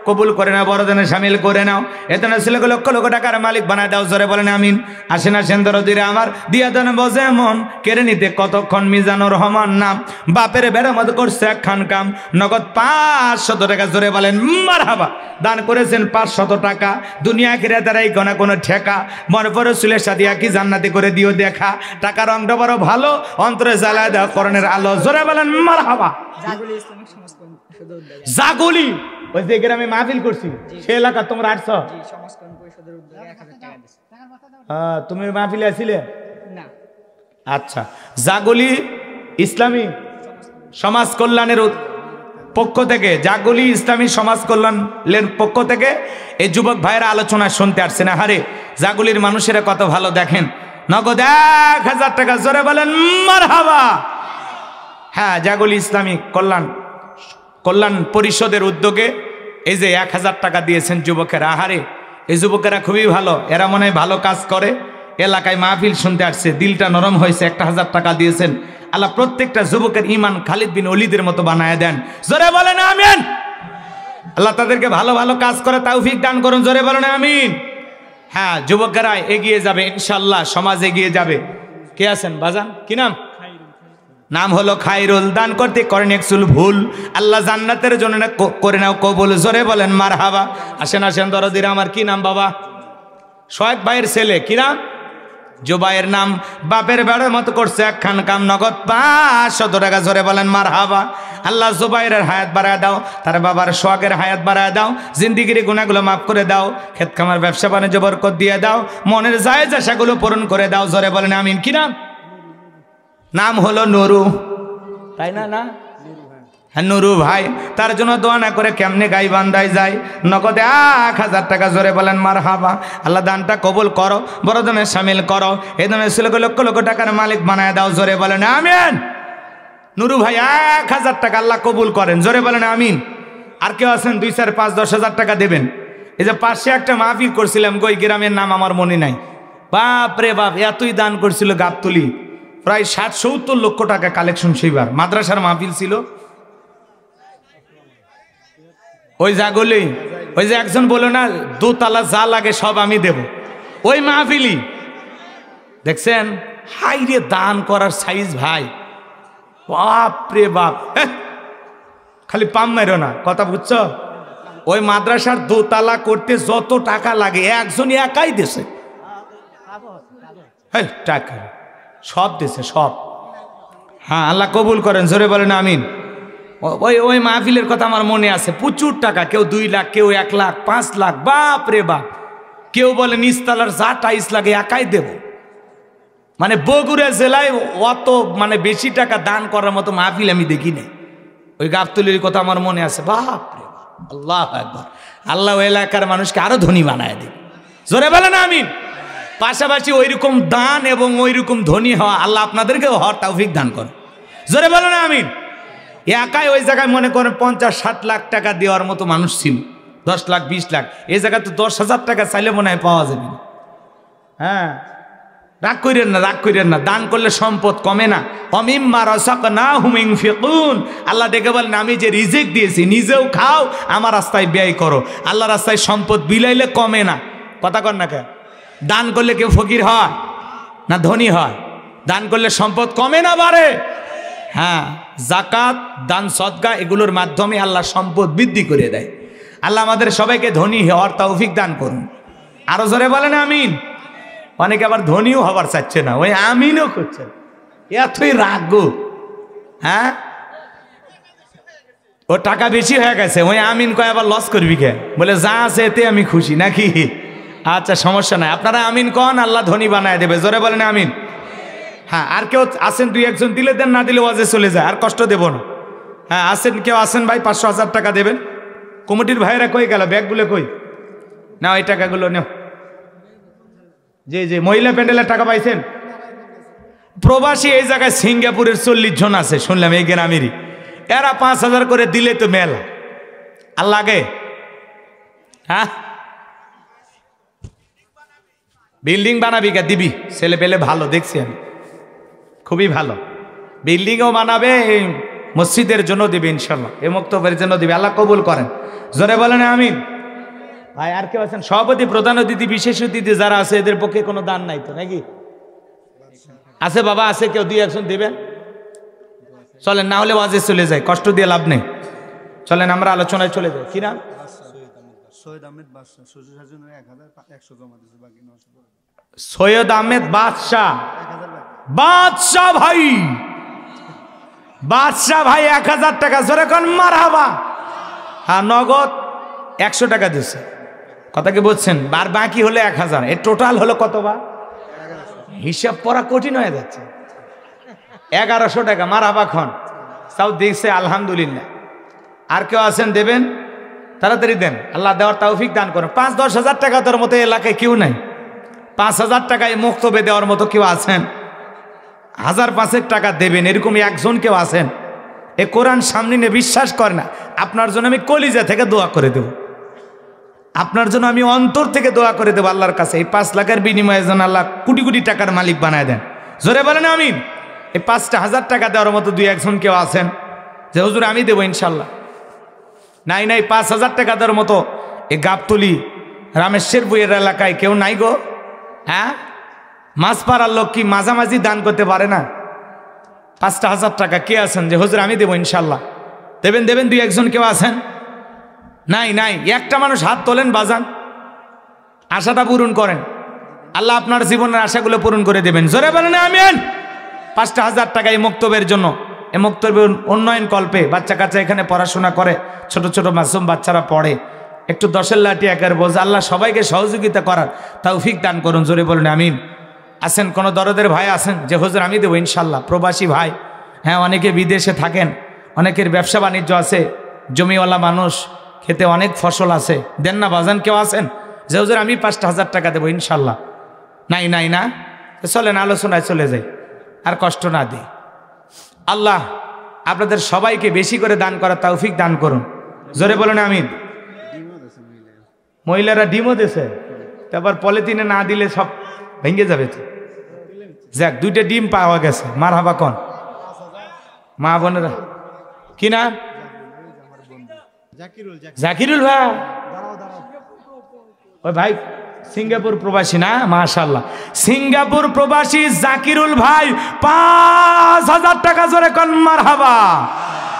কবুল করে নাও, বড়জনে সামিল করে নাও, এতনে ছেলেকে লক্ষ লক্ষ টাকার মালিক বানায় দাও। জোরে বলেন আমিন। আসেন আসেন দরদিরা আমার, দিয়া দেন বজে মন কেড়ে নিতে কতক্ষণ। মিজানুর রহমান নাম, বাপের বেড়া মতো করছে একখান কাম, নগদ 500 টাকা। জোরে বলেন মারহাবা। দান করেছেন 500 টাকা, দুনিয়া ঘিরে তারাই কোনো কোনো ঠেকা, মনে পড়ে চুলের সাদিয়া কি জান্নাতি করে দিও দেখা, টাকার রংটা বড় ভালো, অন্তরে জ্বালায় দেওয়া করণের আলো। জোরে বলেন মারহাবা। জাগুলি ওই যে গ্রামে মাহফিল করছি, সে এলাকা তোমরা আসছো? তুমি মাহফিলে আসছিলে? আচ্ছা, জাগুলি ইসলামী সমাজ কল্যাণের পক্ষ থেকে, জাগুলি ইসলামী সমাজ কল্যাণের পক্ষ থেকে এই যুবক ভাইয়েরা আলোচনা শুনতে আসছে না। হারে জাগুলির মানুষেরা কত ভালো, দেখেন নগদ 1000 টাকা। জোরে বলেন মারহাবা। হ্যাঁ, জাগুলি ইসলামী কল্যাণ পরিষদের উদ্যোগে এই যে 1000 টাকা দিয়েছেন যুবকেরা। আহারে এই যুবকেরা খুবই ভালো, এরা মনে হয় ভালো কাজ করে, এলাকায় মাহফিল শুনতে আসছে, দিলটা নরম হয়েছে, 1000 টাকা দিয়েছেন। আল্লাহ প্রত্যেকটা যুবকের ইমান খালিদ বিন ওলীদের মতো বানায় দেন। জোরে বলেন আমিন। আল্লাহ তাদেরকে ভালো ভালো কাজ করে তৌফিক দান করুন। জোরে বলেন আমিন। হ্যাঁ, যুবকেরা এগিয়ে যাবে ইনশাআল্লাহ, সমাজ এগিয়ে যাবে। কে আছেন বাজান? কি নাম? নাম হলো খায়রুল। দান করতে করেন একচুল ভুল, আল্লাহ জান্নাতের জন্য করে নাও কবুল। জোরে বলেন মারহাবা। আসেন আসেন দরদিরা আমার, কি নাম বাবা? শোয়েব ভাইয়ের ছেলে, কি নাম? জুবাইর নাম, বাপের বেড়ার মতো করছে একখান কাম, নগদ 500 টাকা। জোরে বলেন মারহাবা। আল্লাহ জুবাইরের হায়াত বাড়ায় দাও, তার বাবার সোহাগের হায়াত বাড়ায় দাও, জিন্দিগির গুনাহগুলো মাফ করে দাও, ক্ষেত খামার ব্যবসা বাণিজ্য বরকত দিয়ে দাও, মনের জায়েজ আশাগুলো পূরণ করে দাও। জোরে বলেন আমিন। কি নাম? নাম হলো নুরু, তাই না? না হ্যাঁ, নুরু ভাই। তার জন্য দোয়া না করে কেমনে গাই বান্ধায় যায়? নগদে 1000 টাকা। জোরে বলেন মারহাবা। আল্লাহ দানটা কবুল করো, বড়জনের সামিল করো, এই ধরনের ছেলেকে লক্ষ লক্ষ টাকার মালিক বানায় দাও। জোরে বলেন আমিন। নুরু ভাই 1000 টাকা আল্লাহ কবুল করেন। জোরে বলেন আমিন। আর কেউ আছেন 2, 4, 5, 10,000 টাকা দেবেন? এই যে পাশে একটা মাহফিল করছিলাম, ওই গ্রামের নাম আমার মনে নাই, বাপ রে বাপ, এতই দান করছিল গাবতলি, প্রায় 60-70 লক্ষ টাকা কালেকশন। সেইবার মাদ্রাসার মাহফিল ছিল। ওই জাগলি, ওই যে একজন বলো না, 2 তালা যা লাগে সব আমি দেব, ওই মাহফিলি দেখছেন? হাই রে দান করার সাইজ ভাই, বাপ রে বাপ। খালি পাম মারো না, কথা বুঝছো? ওই মাদ্রাসার 2 তালা করতে যত টাকা লাগে একজনই একাই দেশে, টাকা সব দেশে সব। হ্যাঁ, আল্লাহ কবুল করেন। জোরে বলেন আমিন। ওই মাহফিলের কথা আমার মনে আছে, প্রচুর টাকা, কেউ 2 লাখ, কেউ 1 লাখ, 5 লাখ, বাপ রে বাপ। কেউ বলে নিচতলার যা টাইস লাগে একাই দেব। মানে বগুড়া জেলায় অত মানে বেশি টাকা দান করার মতো মাহফিল আমি দেখি নাই। ওই গাবতলির কথা আমার মনে আছে, বাপ রে বাপ। আল্লাহু আকবার। আল্লাহ ওই এলাকার মানুষকে আরো ধনী বানায় দেবে। জোরে বলেন আমিন। পাশাপাশি ওইরকম দান এবং ওইরকম ধনী হওয়া আল্লাহ আপনাদেরকেও হওয়ার তৌফিক দান করে। জোরে বলেন আমিন। একাই ওই জায়গায় মনে করেন 50-60 লাখ টাকা দেওয়ার মতো মানুষ ছিল, 10 লাখ 20 লাখ। এই জায়গায় তো 10,000 টাকা চাইলে মনে হয় পাওয়া যাবে না। হ্যাঁ, রাগ করেন না, রাগ করেন না, দান করলে সম্পদ কমে না। অমিম্মা রাযাকনাহুম ইনফিকুন। আল্লাহ ডেকে বলেন, আমি যে রিজিক দিয়েছি নিজেও খাও, আমার রাস্তায় ব্যয় করো। আল্লাহ রাস্তায় সম্পদ বিলাইলে কমে না। কথা কর না কে? দান করলে কেউ ফকির হয় না ধনী হয়? দান করলে সম্পদ কমে না বাড়ে? হ্যাঁ, জাকাত, দান, সদকা এগুলোর মাধ্যমে আল্লাহ সম্পদ বৃদ্ধি করে দেয়। আল্লাহ আমাদের সবাইকে ধনী হওয়ার তৌফিক দান করুন। আরো জোরে বলেন আমিন। অনেকে আবার ধনীও হবার চাচ্ছে না, ওই আমিনও করছে, এতই রাগ গো। হ্যাঁ, ও টাকা বেশি হয়ে গেছে, ওই আমিন কয় আবার লস করবি কে? বলে যা আছে এতে আমি খুশি, নাকি? আচ্ছা, সমস্যা নাই, আপনারা আমিন কন, আল্লাহ ধনী বানায় দেবে। জোরে বলেন আমিন। হ্যাঁ, আর কেউ আসেন 2-1 জন দিলে দেন, না দিলে ওয়াজে চলে যায়, আর কষ্ট দেব না। হ্যাঁ, আসেন, কেউ আসেন ভাই, 500-1000 টাকা দেবেন। কমিটির ভাইয়েরা কই গেল? ব্যাগগুলো কই? না, ওই টাকাগুলো নেও। যে মহিলা প্যান্ডেলের টাকা পাইছেন? প্রবাসী এই জায়গায় সিঙ্গাপুরের 40 জন আছে শুনলাম, এই গ্রামেরই। এরা 5000 করে দিলে তো মেলা। আর লাগে? হ্যাঁ, বিল্ডিং বানাবি কে? দিবি, ছেলে পেলে ভালো দেখছি আমি, খুবই ভালো। বিল্ডিংও বানাবে, মসজিদের জন্য দিবে ইনশাল্লাহ, এ মক্তবের জন্য দিবে। আল্লাহ কবুল করেন, জোরে বলেন আমিন। ভাই আর কেউ আছেন? সভাপতি, প্রধান অতিথি, বিশেষ অতিথি যারা আছে এদের পক্ষে কোনো দান নাই তো নাকি? আছে বাবা, আছে কেউ? দুই একজন দিবেন? চলেন, না হলে ওয়াজে চলে যায়, কষ্ট দিয়ে লাভ নেই। চলেন আমরা আলোচনায় চলে যাই। কি নাম? সৈয়দ আহমেদ বাদশাহ। বাদশাহ ভাই, বাদশাহ ভাই 1000 টাকা, জোরে কোন মারহাবা। হ্যাঁ, নগদ 100 টাকা দিচ্ছে। কথা কি বলছেন? আর বাকি হলে 1000, এর টোটাল হলো কত বা? হিসাব পড়া কঠিন হয়ে যাচ্ছে। 1100 টাকা, মারহাবা খন সাউ দিচ্ছে, আলহামদুলিল্লাহ। আর কেউ আছেন দেবেন? তাড়াতাড়ি দেন, আল্লাহ দেওয়ার তৌফিক দান করেন। 5-10 হাজার টাকা তোর মতো এলাকায় কেউ নাই। 5000 টাকায় মুক্তবে দেওয়ার মতো কেউ আছেন? 1000-5 টাকা দেবেন, এরকম একজন কেউ আছেন? এ কোরআন সামনে নিয়ে বিশ্বাস করে না। আপনার জন্য আমি কলিজা থেকে দোয়া করে দেব, আপনার জন্য আমি অন্তর থেকে দোয়া করে দেবো আল্লাহর কাছে। এই 5 লাখের বিনিময়ে যেন আল্লাহ কোটি কোটি টাকার মালিক বানায় দেন। জোরে বলেন আমিন। এই 5,000 টাকা দেওয়ার মতো 2-1 কেউ আছেন যে হুজুর আমি দেবো ইনশাল্লাহ? নাই নাই, 5,000 টাকা দেওয়ার মতো এই গাবতলি রামেশ্বর বইয়ের এলাকায় কেউ নাই গো? হ্যাঁ, মাছ পাড়ার লোক কি মাঝামাঝি দান করতে পারে না? 5,000 টাকা কে আছেন যে হুজুর আমি দেবো ইনশাল্লাহ? দেবেন দেবেন, 2-1 কেউ আছেন? নাই নাই, একটা মানুষ হাত তোলেন বাজান, আশাটা পূরণ করেন, আল্লাহ আপনার জীবনের আশাগুলো পূরণ করে দেবেন। জোরে বলেন আমিন। 5,000 টাকা এই মক্তবের জন্য, এই মক্তবের উন্নয়ন কল্পে বাচ্চা কাচ্চা এখানে পড়াশোনা করে, ছোট ছোট মাসুম বাচ্চারা পড়ে, একটু 10-এর লাঠি 1-এর বোঝা, আল্লাহ সবাইকে সহযোগিতা করার তৌফিক দান করুন। জোরে বলেন আমিন। আছেন কোনো দরদের ভাই আছেন যে হুজুর আমি দেবো ইনশাল্লাহ? প্রবাসী ভাই, হ্যাঁ, অনেকে বিদেশে থাকেন, অনেকের ব্যবসা বাণিজ্য আছে, জমিওয়ালা মানুষ, খেতে অনেক ফসল আছে, দেন না বাজান? কেউ আছেন যে হুজুর আমি 5,000 টাকা দেবো ইনশাল্লাহ? নাই নাই না, চলেন আলোচনায় চলে যাই, আর কষ্ট না দিই। আল্লাহ আপনাদের সবাইকে বেশি করে দান করার তৌফিক দান করুন। জোরে বলুন আমিন। মহিলারা ডিমও দিয়েছে, তারপর পলিথিনে না দিলে সব ভেঙে যাবে তো। যাক, 2টা ডিম পাওয়া গেছে, মারহাবা কোন মা বোনেরা। কি না? জাকিরুল ভাই, ওই ভাই সিঙ্গাপুর প্রবাসী না? মাশাআল্লাহ, সিঙ্গাপুর প্রবাসী জাকিরুল ভাই 5,000 টাকা, জোরে কোন মারহাবা,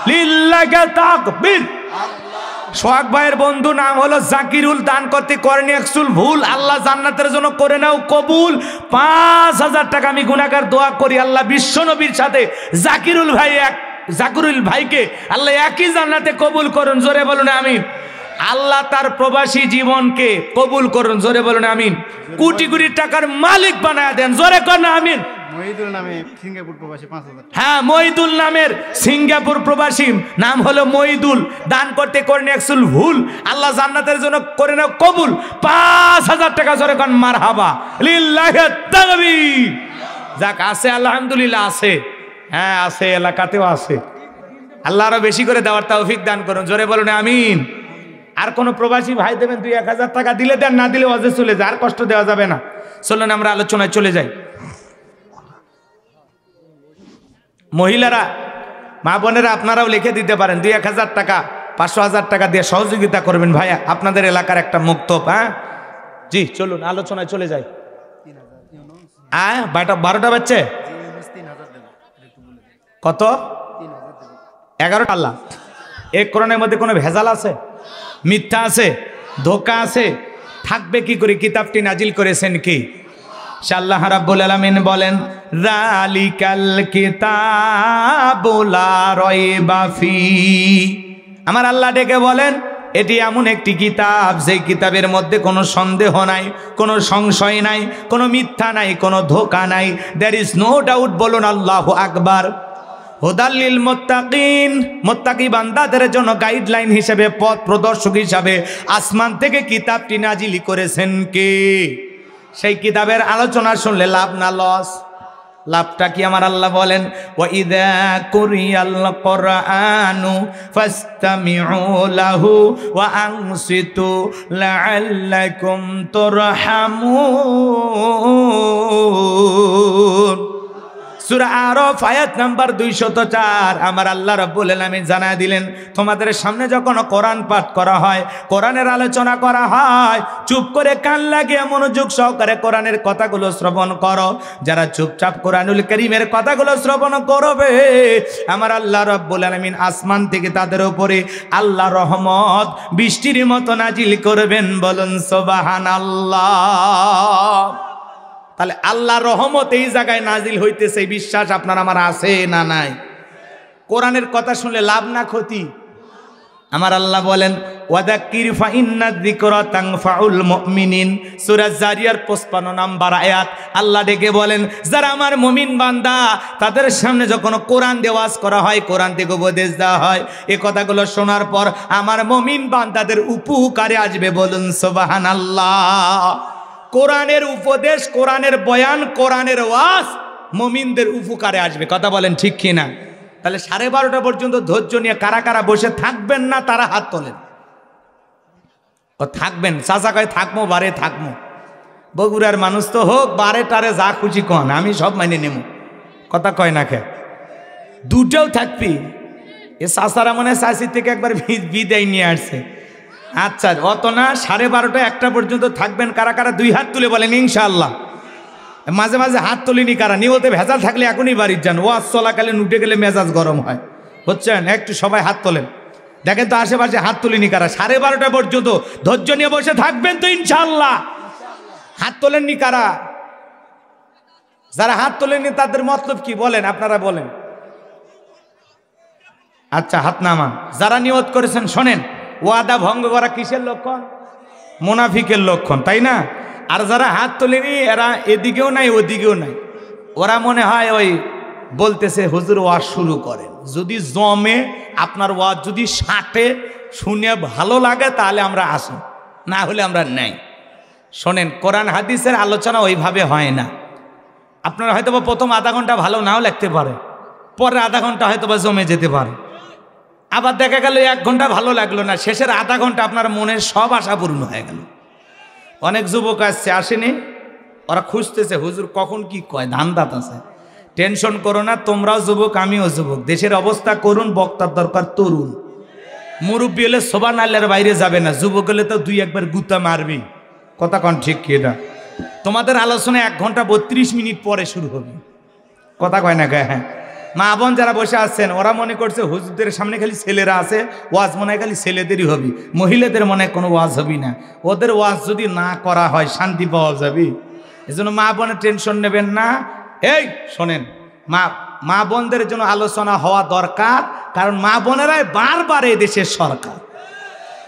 লিল্লাহি তাকবীর। সোহাগ ভাইয়ের বন্ধু, নাম হলো জাকিরুল, দান করতে করেনি একচুল ভুল, আল্লাহ জান্নাতের জন্য করে নাও কবুল। 5,000 টাকা আমি গুনাহগার দোয়া করি আল্লাহ বিশ্ব নবীর সাথে জাকিরুল ভাইকে আল্লাহ একই জান্নাতে কবুল করুন। জোরে বলুন আমিন। আল্লাহ তার প্রবাসী জীবনকে কবুল করুন। জোরে বলুন আমিন। কোটি কোটি টাকার মালিক বানায় দেন। জোরে করুন আমিন। মহিদুল নামে সিঙ্গাপুর প্রবাসী 5,000। হ্যাঁ, মহিদুল নামের সিঙ্গাপুর প্রবাসী, নাম হলো মহিদুল, দান করতে করেন একচুল ভুল, আল্লাহ জান্নাতের জন্য করে নাও কবুল। 5,000 টাকা, জোরে কোন মারহাবা, লিল্লাহি তাকবীর। যাক, আছে আলহামদুলিল্লাহ, আছে, হ্যাঁ আছে, এলাকাতেও আছে। আল্লাহ আরো বেশি করে দেওয়ার তৌফিক দান করুন। জোরে বলুন আমিন। আর কোন প্রবাসী ভাই দেবেন? 2-1 টাকা দিলে দেন, না দিলে ওয়াজে চলে যায়, আর কষ্ট দেওয়া যাবে না। চলুন আমরা আলোচনায় চলে যাই। মহিলারা, মা বোনেরা, আপনারাও লিখে দিতে পারেন 2-1 টাকা, 500,000 টাকা দিয়ে সহযোগিতা করবেন ভাইয়া, আপনাদের এলাকার একটা মুক্তব। হ্যাঁ জি, চলুন আলোচনায় চলে যাই। 12টা বাজছে, কত? 11 আল্লাহ। এই কোরআনের মধ্যে কোনো ভেজাল আছে? মিথ্যা আছে? ধোঁকা আছে? থাকবে কি করে? কিতাবটি নাজিল করেছেন কি? আল্লাহ রাব্বুল আলামিন বলেন, যালিকাল কিতাবু লা রাইবা ফি। আমার আল্লাহ ডেকে বলেন, এটি এমন একটি কিতাব, যেই কিতাবের মধ্যে কোনো সন্দেহ নাই, কোনো সংশয় নাই, কোনো মিথ্যা নাই, কোনো ধোঁকা নাই। There is no doubt. বলুন আল্লাহু আকবার। হুদাল্লিল মুত্তাকিন, মুত্তাকি বান্দাদের জন্য গাইডলাইন হিসেবে, পথ প্রদর্শক হিসাবে আসমান থেকে কিতাবটি নাজিল করেছেন কে? সেই কিতাবের আলোচনা শুনলে লাভ না লস? লাভটা কি? আমার আল্লাহ বলেন, ওয়া ইযা কুরিয়াল কুরআনু ফাসতামিউ লাহু ওয়া আনসিতু লাআল্লাকুম তুরহামুন। সূরা আরাফ আয়াত নাম্বার 204 আমার আল্লাহ রাব্বুল আলামিন জানায় দিলেন, তোমাদের সামনে যখন কোরআন পাঠ করা হয়, কোরআনের আলোচনা করা হয়, চুপ করে কান লাগিয়ে মনোযোগ সহকারে কোরআনের কথাগুলো শ্রবণ করো। যারা চুপচাপ কোরআনুল কারীমের কথাগুলো শ্রবণ করবে, আমার আল্লাহ রাব্বুল আলামিন আসমান থেকে তাদের উপরে আল্লাহ রহমত বৃষ্টির মতো নাজিল করবেন। বলুন সুবহানাল্লাহ। তাহলে আল্লাহর রহমত এই জায়গায় নাজিল হইতেছে, বিশ্বাস আপনার আমার আছে না নাই? কোরআনের কথা শুনলে লাভ না ক্ষতি? আমার আল্লাহ বলেন ওয়াদাক্কির ফাইন্নায যিকরা তানফাউল মুমিনিন, সূরা জারিয়ার 55 নম্বর আয়াত। আল্লাহ ডেকে বলেন, যারা আমার মুমিন বান্দা তাদের সামনে যখন কোরআন দিয়ে ওয়াজ করা হয়, কোরআন থেকে উপদেশ দেওয়া হয়, এই কথাগুলো শোনার পর আমার মুমিন বান্দাদের উপকারে আসবে। বলুন সুবহানাল্লাহ। কোরআনের উপদেশ, কোরআনের বয়ান, কোরআনের ওয়াজ মুমিনদের উপকারে আসবে। কথা বলেন ঠিক কি না? তাহলে 12:30 পর্যন্ত ধৈর্য নিয়ে কারা কারা বসে থাকবেন না তারা হাত তোলেন। ও থাকবেন, চাচা কয় থাকবো, বারে থাকবো। বগুড়ার মানুষ তো হোক বারে টারে যা খুশি কন, আমি সব মাইনে নেব। কথা কয় না খে, দুটাও থাকবি। এ চাচারা মনে হয় চাষির থেকে একবার বিদায় নিয়ে আসছে। আচ্ছা অত না, 12:30 1টা পর্যন্ত থাকবেন। কারা কারা 2 হাত তুলে বলেন ইনশাআল্লাহ। মাঝে মাঝে হাত তুলিনি কারা, নিয়তে ভেজাল থাকলে এখনই বাড়ির যান। ওয়াজ চলাকালীন উঠে গেলে মেজাজ গরম হয়, বুঝছেন? একটু সবাই হাত তোলেন। দেখেন তো আশেপাশে হাত তুলিনি কারা। 12:30 পর্যন্ত ধৈর্য নিয়ে বসে থাকবেন তো ইনশাআল্লাহ? হাত তোলেননি কারা? যারা হাত তোলেননি তাদের মতলব কি বলেন, আপনারা বলেন। আচ্ছা হাত নামান। যারা নিয়ত করেছেন শোনেন, ওয়াদা ভঙ্গ করা কিসের লক্ষণ? মুনাফিকের লক্ষণ, তাই না? আর যারা হাত তোলেনি এরা এদিকেও নাই ওদিকেও নাই, ওরা মনে হয় ওই বলতেছে হুজুর ওয়াজ শুরু করেন। যদি জমে আপনার ওয়াজ, যদি সাটে, শুনে ভালো লাগে তাহলে আমরা আসি, না হলে আমরা নেই। শোনেন, কোরআন হাদিসের আলোচনা ওইভাবে হয় না। আপনারা হয়তো বা প্রথম আধা ঘন্টা ভালো নাও লাগতে পারে, পরে আধা ঘন্টা হয়তো বা জমে যেতে পারে। আবার দেখা গেল 1 ঘন্টা ভালো লাগলো না, শেষের আধা ঘন্টা আপনার মনের সব আশা পূর্ণ হয়ে গেল। অনেক যুবক আসছে, আসেনি, ওরা খুঁজতেছে হুজুর কখন কি কয়, ধান্দাত আছে। টেনশন করো না, তোমরাও যুবক আমিও যুবক, দেশের অবস্থা করুন, বক্তার দরকার তরুণ। মুরব্বী হলে সোবান আল্লাহর বাইরে যাবে না, যুবক হলে তো 2-1 গুতা মারবি। কথা কন ঠিক কি এটা? তোমাদের আলোচনা 1 ঘন্টা 32 মিনিট পরে শুরু হবে। কথা কয় না গায়ে? হ্যাঁ, মা বোন যারা বসে আছেন ওরা মনে করছে হুজুরদের সামনে খালি ছেলেরা আছে, ওয়াজ মনে হয় খালি ছেলেদেরই হবে, মহিলাদের মনে হয় কোনো ওয়াজ হবি না। ওদের ওয়াজ যদি না করা হয় শান্তি পাওয়া যাবে। এজন্য মা বোনের টেনশন নেবেন না। এই শোনেন, মা বোনদের জন্য আলোচনা হওয়া দরকার, কারণ মা বোনেরাই বারবার এই দেশের সরকার।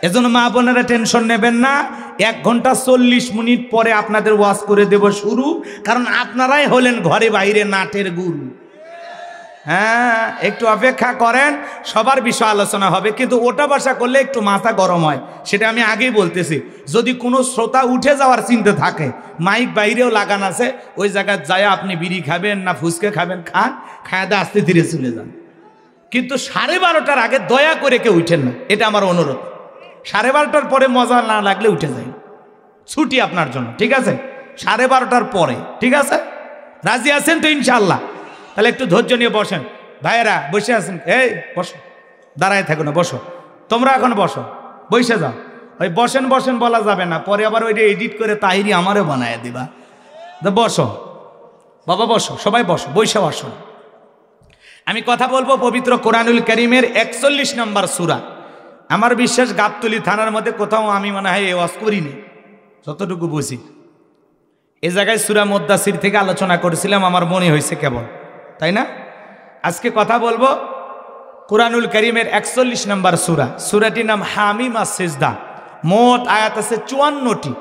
এজন্য মা বোনেরা টেনশন নেবেন না। 1 ঘন্টা 40 মিনিট পরে আপনাদের ওয়াজ করে দেব শুরু, কারণ আপনারাই হলেন ঘরে বাইরে নাটের গুরু। হ্যাঁ, একটু অপেক্ষা করেন, সবার বিষয় আলোচনা হবে, কিন্তু ওটা বসা করলে একটু মাথা গরম হয়। সেটা আমি আগেই বলতেছি। যদি কোনো শ্রোতা উঠে যাওয়ার চিন্তা থাকে, মাইক বাইরেও লাগান আছে, ওই জায়গায় যায় আপনি বিড়ি খাবেন না ফুচকা খাবেন, খান, খায় দা আস্তে ধীরে চলে যান। কিন্তু 12:30টার আগে দয়া করে কেউ উঠেন না, এটা আমার অনুরোধ। 12:30টার পরে মজা না লাগলে উঠে যাই, ছুটি আপনার জন্য, ঠিক আছে? 12:30টার পরে, ঠিক আছে? রাজি আছেন তো ইনশাআল্লাহ? তাহলে একটু ধৈর্য নিয়ে বসেন। ভাইয়েরা বসে আছেন, এই বসো, দাঁড়ায় থাকো না, বসো। তোমরা এখন বসো, বসে যাও। ওই বসেন বসেন বলা যাবে না, পরে আবার ওইটা এডিট করে তাহিরি আমারও বানায় দিবা। বসো বাবা, বসো, সবাই বসো, বসে বসো। আমি কথা বলবো পবিত্র কোরআনুল কারীমের 41 নম্বর সূরা। আমার বিশ্বাস গাবতলী থানার মধ্যে কোথাও আমি মনে হয় এই ওয়াজ করিনি, যতটুকু বুঝি। এ জায়গায় সূরা মুদ্দাসির থেকে আলোচনা করেছিলাম, আমার মনে হয়েছে কেবল, তাই না? আজকে কথা বলবো কোরআনুল কারীমের 41 নম্বর সূরা। সূরাটির নাম হামিম আস-সিজদা। মোট আয়াত আছে 54টি,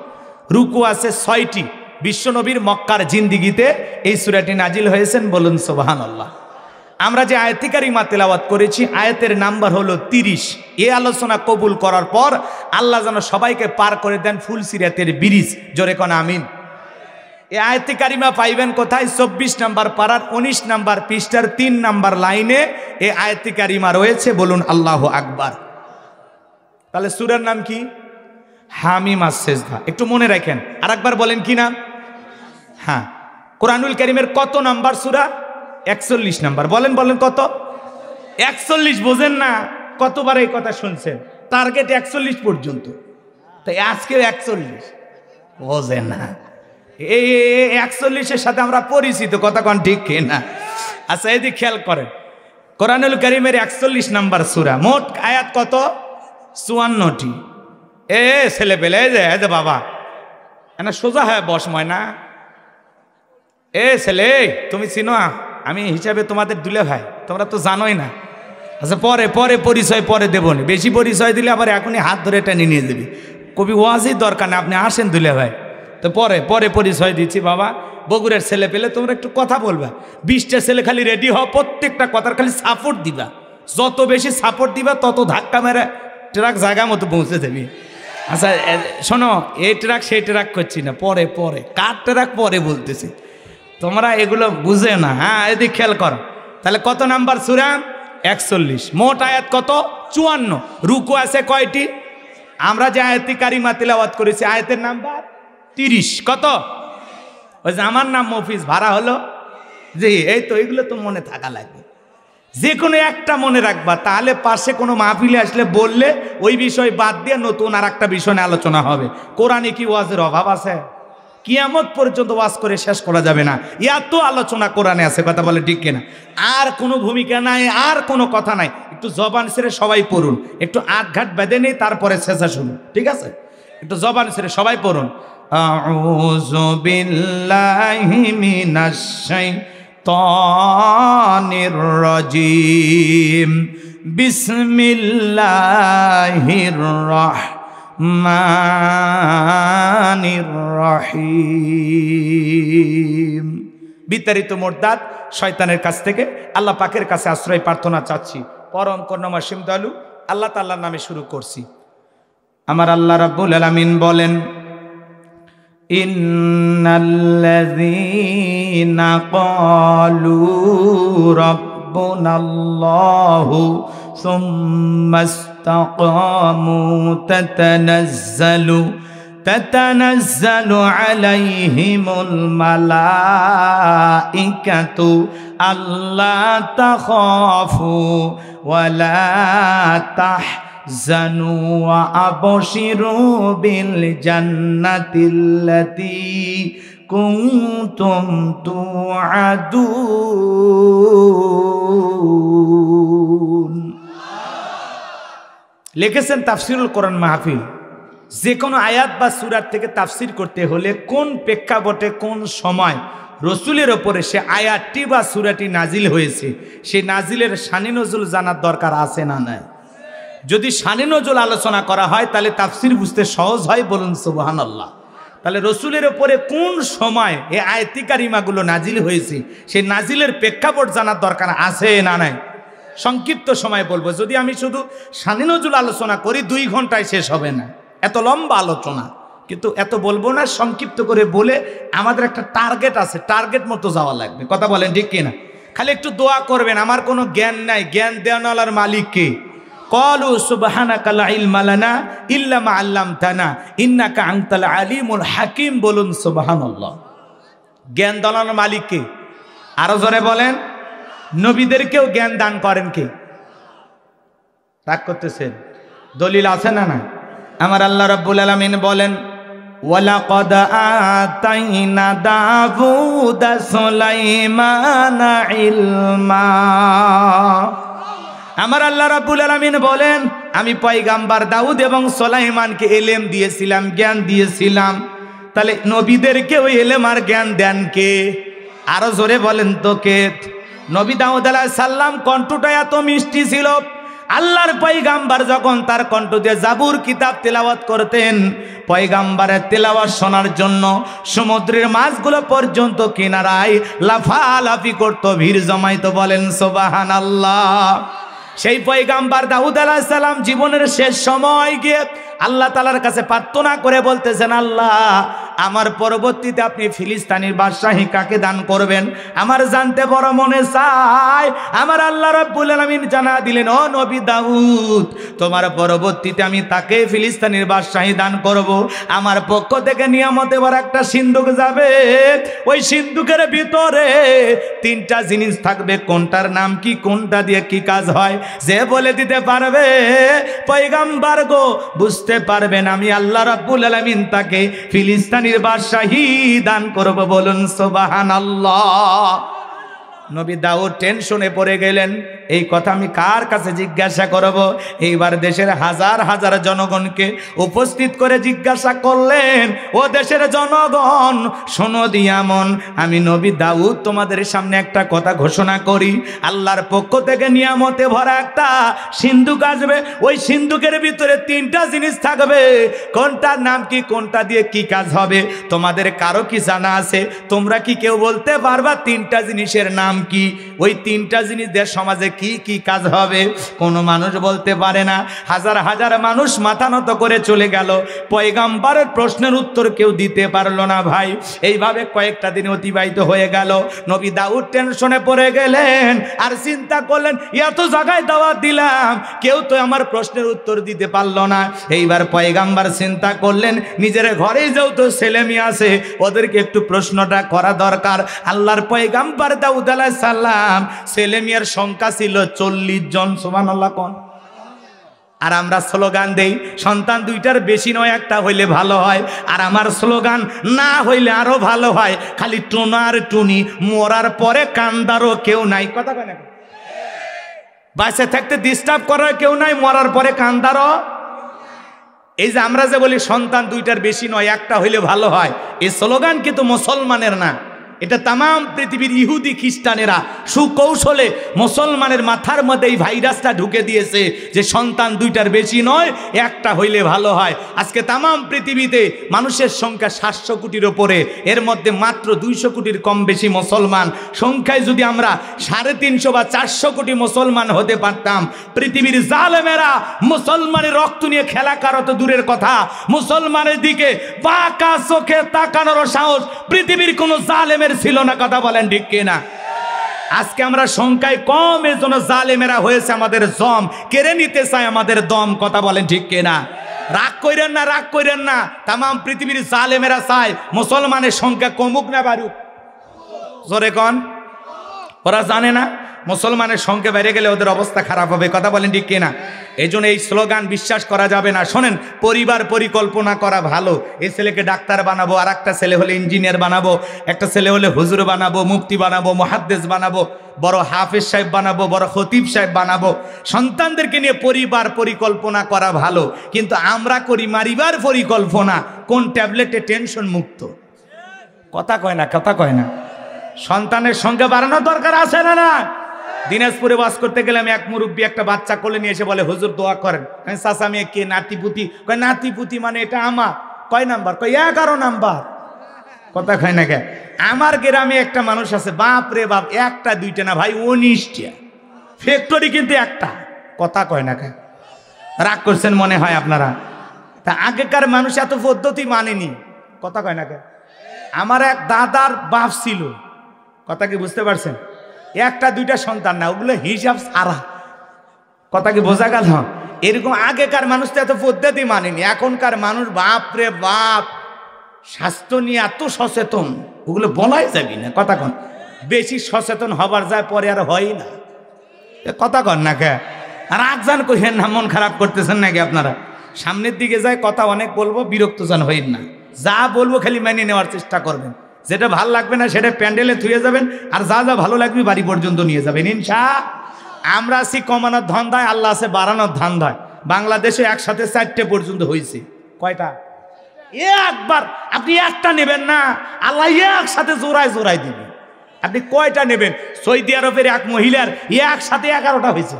রুকু আছে 6টি। বিশ্বনবীর মক্কার জিন্দিগিতে এই সূরাটি নাজিল হয়েছেন। বলুন সুবহানাল্লাহ। আমরা যে আয়াতে কারিমা তেলাওয়াত করেছি, আয়াতের নাম্বার হলো 30। এই আলোচনা কবুল করার পর আল্লাহ যেন সবাইকে পার করে দেন ফুলসিরাতের ব্রিজ। জোরে কোন আমিন। এই আয়াতে কারিমা পাইবেন কোথায়? 24 নম্বর পারার 19 নম্বর পৃষ্ঠার 3 নম্বর লাইনে এই আয়াতে কারিমা রয়েছে। বলুন আল্লাহু আকবার। তাহলে সূরার নাম কি? হামিম আস-সিজদা। একটু মনে রাখেন, আরেকবার বলেন কি নাম? হ্যাঁ। কোরআনুল কারীমের কত নাম্বার সূরা? 41 নাম্বার। বলেন বলেন কত? 41। বোঝেন না? কতবার এই কথা শুনছেন? টার্গেট 41 পর্যন্ত, তাই আজকেও 41। বোঝেন না? এই 41-এর সাথে আমরা পরিচিত, কথা কোন ঠিক কিনা? আচ্ছা এদিকে খেয়াল করেন, কোরআনুল কারীমের 41 নাম্বার সূরা, মোট আয়াত কত? 54টি। ছেলে পেলে যে বাবা না সোজা হয় বস ময়না। ছেলে তুমি চিনো আমি হিসাবে তোমাদের দুলে ভাই, তোমরা তো জানোই না। আচ্ছা পরে পরে পরিচয় পরে দেবো না, বেশি পরিচয় দিলে আবার এখনই হাত ধরে টেনে নিয়ে দেবে। কবি ওয়াজই দরকার না, আপনি আসেন দুলে ভাই। তো পরে পরে পরিচয় দিচ্ছি। বাবা বগুড়ার ছেলে পেলে তোমরা একটু কথা বলবা, 20টা ছেলে খালি রেডি হও, প্রত্যেকটা কথার খালি সাপোর্ট দিবা। যত বেশি সাপোর্ট দিবা তত ধাক্কা মেরে ট্রাক জায়গা মতো পৌঁছে দেবি। আচ্ছা শোনো, এই ট্রাক সেই ট্রাক করছি না, পরে পরে কার ট্রাক পরে বলতেছি, তোমরা এগুলো বুঝে না। হ্যাঁ এদিকে খেয়াল করো, তাহলে কত নাম্বার সূরা? 41। মোট আয়াত কত? 54। রুকু আছে কয়টি? আমরা যে আয়াতি কারিমা তিলাওয়াত করেছি আয়াতের নাম্বার 30। কত? ওই যে আমার নাম মফিজ, ভাড়া হলো যে এই তো, এগুলো তো মনে থাকা লাগবে, যে কোনো একটা মনে রাখবা, তাহলে পাশে কোনো মাহফিলে আসলে বললে ওই বিষয় বাদ দিয়ে নতুন আর একটা বিষয় নিয়ে আলোচনা হবে। কোরআনে কি ওয়াজের অভাব আছে? কিয়ামত পর্যন্ত ওয়াজ করে শেষ করা যাবে না, এত আলোচনা কোরআনে আছে, কথা বলে ঠিক কিনা? আর কোনো ভূমিকা নাই, আর কোনো কথা নাই। একটু জবান ছেড়ে সবাই পড়ুন, একটু আটঘাট বেঁধে নেই, তারপরে শেষা শুনুন, ঠিক আছে? একটু জবান ছেড়ে সবাই পড়ুন। আউযু বিল্লাহি মিনাশ শাইতানির রাজিম, বিসমিল্লাহির রাহমানির রহিম। বিতাড়িত মোরদাদ শয়তানের কাছ থেকে আল্লাহ পাকের কাছে আশ্রয় প্রার্থনা চাচ্ছি। পরম করুণাময় অসীম দয়ালু আল্লাহ তাআলার নামে শুরু করছি। আমার আল্লাহ রাব্বুল আলামিন বলেন, ইন্নাল্লাযীনা ক্বালু রাব্বুনাল্লাহু সুম্মাস্তাকামু তাতানাজ্জালু আলাইহিমুল মালাইকাতু আল্লা তাখাফু ওয়ালা তাহজানু ওয়া আবশিরু বিল জান্নাতিল্লাতী কুনতুম তুআদুন। লিখেছেন তাফসিরুল কোরআন মাহফিল। যে কোনো আয়াত বা সূরার থেকে তাফসির করতে হলে কোন প্রেক্ষাপটে কোন সময় রসুলের ওপরে সে আয়াতটি বা সূরাটি নাজিল হয়েছে, সেই নাজিলের শানে নজুল জানার দরকার আছে না নাই? যদি শানে নজুল আলোচনা করা হয় তাহলে তাফসির বুঝতে সহজ হয়, বলুন সুবহানাল্লাহ। তাহলে রসুলের ওপরে কোন সময় এই আয়াতি কারিমাগুলো নাজিল হয়েছে, সেই নাজিলের প্রেক্ষাপট জানার দরকার আছে না নাই? সংক্ষিপ্ত সময় বলবো, যদি আমি শুধু শানে নজুল আলোচনা করি 2 ঘন্টায় শেষ হবে না, এত লম্বা আলোচনা। কিন্তু এত বলবো না, সংক্ষিপ্ত করে বলে আমাদের একটা টার্গেট আছে, টার্গেট মতো যাওয়া লাগবে, কথা বলেন ঠিক কিনা? খালি একটু দোয়া করবেন, আমার কোনো জ্ঞান নাই, জ্ঞান দেওয়ার মালিক কে? ক্বালু সুবহানাকা লা ইলমা লানা ইল্লা মা আল্লামতানা ইন্নাকা আনতাল আলিমুল হাকিম, বলুন সুবহানাল্লাহ। জ্ঞান দেওয়ার মালিক কে? আরো জোরে বলেন। নবীদেরকেও জ্ঞান দান করেন কে? রাগ করতেছেন? দলিল আছে না না? আমার আল্লাহ রাব্বুল আলামিন বলেন, ওয়ালাকাদ আতাইনা দাউদা সুলাইমানা ইলমা। আমার আল্লাহ রাব্বুল আলামিন বলেন, আমি পয়গাম্বার দাউদ এবং সুলাইমানকে ইলম দিয়েছিলাম, জ্ঞান দিয়েছিলাম। তাহলে নবীদেরকেও ইলম আর জ্ঞান দেন কে? আরো জোরে বলেন তো কে? নবী দাউদ আলাইহিস সালাম কণ্ঠটা এত মিষ্টি ছিল, আল্লাহর পয়গাম্বার যখন তার কণ্ঠ দিয়ে জাবুর কিতাব তেলাওয়াত করতেন, পয়গাম্বারের তেলাওয়াত শোনার জন্য সমুদ্রের মাছগুলো পর্যন্ত কিনারায় লাফালাফি করতো, ভিড় জমাইতো, বলেন সুবহানাল্লাহ। সেই পয়গাম্বার দাউদ আলাইহিস সালাম জীবনের শেষ সময় গিয়ে আল্লাহ তাআলার কাছে প্রার্থনা করে বলতেছেন, আল্লাহ আমার পরবর্তীতে আপনি ফিলিস্তিনের বাদশাহী কাকে দান করবেন? আমার জানতে বড় মনে চায়। আমার আল্লাহ রাব্বুল আলামিন জানা দিলেন, ও নবী দাউদ, তোমার পরবর্তীতে আমি তাকে ফিলিস্তিনের বাদশাহী দান করব। আমার পক্ষ থেকে নিয়ামতে বড় একটা সিন্ধুক যাবে, ওই সিন্ধুকের ভিতরে 3টা জিনিস থাকবে। কোনটার নাম কি, কোনটা দিয়ে কি কাজ হয়, যে বলে দিতে পারবে পয়গম্বর গো বুঝতে পারবেন আমি আল্লাহ রাব্বুল আলামিন তাকে ফিলিস্তিনের বাদশাহী দান করব। বলুন সুবহানাল্লাহ। নবী দাউদ টেনশনে পড়ে গেলেন, এই কথা আমি কার কাছে জিজ্ঞাসা করব? এইবার দেশের হাজার হাজার জনগণকে উপস্থিত করে জিজ্ঞাসা করলেন, ও দেশের জনগণ শোনো দিয়ামন, আমি নবী দাউদ তোমাদের সামনে একটা কথা ঘোষণা করি। আল্লাহর পক্ষ থেকে নিয়ামতে ভরা একটা সিন্ধুক আসবে, ওই সিন্ধুকের ভিতরে 3টা জিনিস থাকবে। কোনটার নাম কি, কোনটা দিয়ে কি কাজ হবে, তোমাদের কারো কি জানা আছে? তোমরা কি কেউ বলতে পারবা 3টা জিনিসের নাম কি? ওই 3টা জিনিস দিয়ে সমাজে কি কি কাজ হবে? কোনো মানুষ বলতে পারে না। হাজার হাজার মানুষ মাথা নত করে চলে গেল, পয়গম্বরের প্রশ্নের উত্তর কেউ দিতে পারলো না। ভাই, এইভাবে কয়েকটা দিন অতিবাহিত হয়ে গেল। নবী দাউদ টেনশনে পড়ে গেলেন, আর চিন্তা করলেন, এত জায়গায় দাওয়াত দিলাম, কেউ তো আমার প্রশ্নের উত্তর দিতে পারলো না। এইবার পয়গম্বর চিন্তা করলেন, নিজের ঘরেই যেহেতু ছেলে মেয়ে আছে, ওদেরকে একটু প্রশ্নটা করা দরকার। আল্লাহর পয়গম্বর দাউদ আলাইহিস সালাম ছেলে মেয়ের সংখ্যা ছিল 40 জন। সুবহানাল্লাহ কোন? আর আমরা স্লোগান দেই, সন্তান 2টার বেশি নয়, একটা হইলে ভালো হয়। আর আমার স্লোগান, না হইলে আরো ভালো হয়, খালি টুনার টুনি, মরার পরে কান্দারও কেউ নাই। কথা কয় না? বাঁচে থাকতে ডিস্টার্ব করার কেউ নাই, মরার পরে কান্দারও। এই যে আমরা যে বলি সন্তান 2টার বেশি নয়, একটা হইলে ভালো হয়, এই স্লোগান কিন্তু মুসলমানের না। এটা তামাম পৃথিবীর ইহুদি খ্রিস্টানেরা সুকৌশলে মুসলমানের মাথার মধ্যে এই ভাইরাসটা ঢুকে দিয়েছে যে সন্তান 2টার বেশি নয়, একটা হইলে ভালো হয়। আজকে তামাম পৃথিবীতে মানুষের সংখ্যা 700 কোটির ওপরে, এর মধ্যে মাত্র 200 কোটির কম বেশি মুসলমান। সংখ্যায় যদি আমরা 350 বা 400 কোটি মুসলমান হতে পারতাম, পৃথিবীর জালেমেরা মুসলমানের রক্ত নিয়ে খেলা করা তো দূরের কথা, মুসলমানের দিকে বাঁকা চোখে তাকানোর সাহস পৃথিবীর কোনো জালেমের ছিল না। কথা বলেন ঠিক কিনা? আজকে আমরা সংখ্যায় কম, এর জন্য জালেমেরা হয়েছে আমাদের জম, কেড়ে নিতে চায় আমাদের দম। কথা বলেন ঠিক কিনা? রাগ কইরেন না, রাগ কইরেন না। তামাম পৃথিবীর জালেমেরা চায় মুসলমানের সংখ্যা কমুক না বাড়ুক। জোরে কন। ওরা জানে না মুসলমানের সংখ্যা বেড়ে গেলে ওদের অবস্থা খারাপ হবে। কথা বলেন ঠিক কিনা? এই জন্য এই স্লোগান বিশ্বাস করা যাবে না। শোনেন, পরিবার পরিকল্পনা করা ভালো। এই ছেলেকে ডাক্তার বানাবো, আর একটা ছেলে হলে ইঞ্জিনিয়ার বানাবো, একটা ছেলে হলে হুজুর বানাবো, মুফতি বানাবো, মুহাদ্দিস বানাবো, বড় হাফেজ সাহেব বানাবো, বড় খতিব সাহেব বানাবো। সন্তানদেরকে নিয়ে পরিবার পরিকল্পনা করা ভালো, কিন্তু আমরা করি মারিবার পরিকল্পনা। কোন ট্যাবলেটে টেনশন মুক্ত? কথা কয় না, কথা কয় না। সন্তানের সংখ্যা বাড়ানোর দরকার আছে না? না। দিনাজপুরে বাস করতে গেলে আমি এক মুরব্বী একটা বাচ্চা কোলে নিয়ে এসে বলে, হুজুর দোয়া করেন। চাচা মেয়ে কে? নাতিপুতি। কয় নাতিপুতি মানে এটা আমার। কয় নাম্বার? কয় 11 নাম্বার। কথা কয় না কে? আমার গ্রামে একটা মানুষ আছে, বাপ রে বাপ, 1টা 2টা না ভাই, 19টা ফ্যাক্টরি, কিন্তু একটা। কথা কয় না কে? রাগ করছেন মনে হয় আপনারা। তা আগেকার মানুষ এত পদ্ধতি মানেনি। কথা কয় না কে? আমার এক দাদার বাপ ছিল। কথা কি বুঝতে পারছেন? 1টা 2টা সন্তান না, ওগুলো হিসাব সারা। কথা কি বোঝা গেল? এরকম আগেকার মানুষ তো এত পদ্ধতি মানেনি। এখনকার মানুষ বাপ রে বাপ, স্বাস্থ্য নিয়ে এত সচেতন, ওগুলো বলাই যাবি না। কথা কন। বেশি সচেতন হবার যায়, পরে আর হয় না। কথা কন না কে? আর রাগজান কইেন না, মন খারাপ করতেছেন নাকি আপনারা? সামনের দিকে যায় কথা অনেক বলবো, বিরক্ত জান হইন না। যা বলবো খালি মেনে নেওয়ার চেষ্টা করবেন। যেটা ভাল লাগবে না সেটা প্যান্ডেলে থুয়ে যাবেন, আর যা যা ভালো লাগবে বাড়ি পর্যন্ত নিয়ে যাবেন ইনশাআল্লাহ। আমরা আছি কমানোর ধান্দায়, আল্লাহ আছে বাড়ানোর ধান্দায়। বাংলাদেশে একসাথে 4টে পর্যন্ত হয়েছে। কয়টা? একবার আপনি একটা নেবেন না, আল্লাহ একসাথে জোড়ায় জোড়ায় দিবে। আপনি কয়টা নেবেন? সৌদি আরবের এক মহিলার একসাথে 11টা হয়েছে।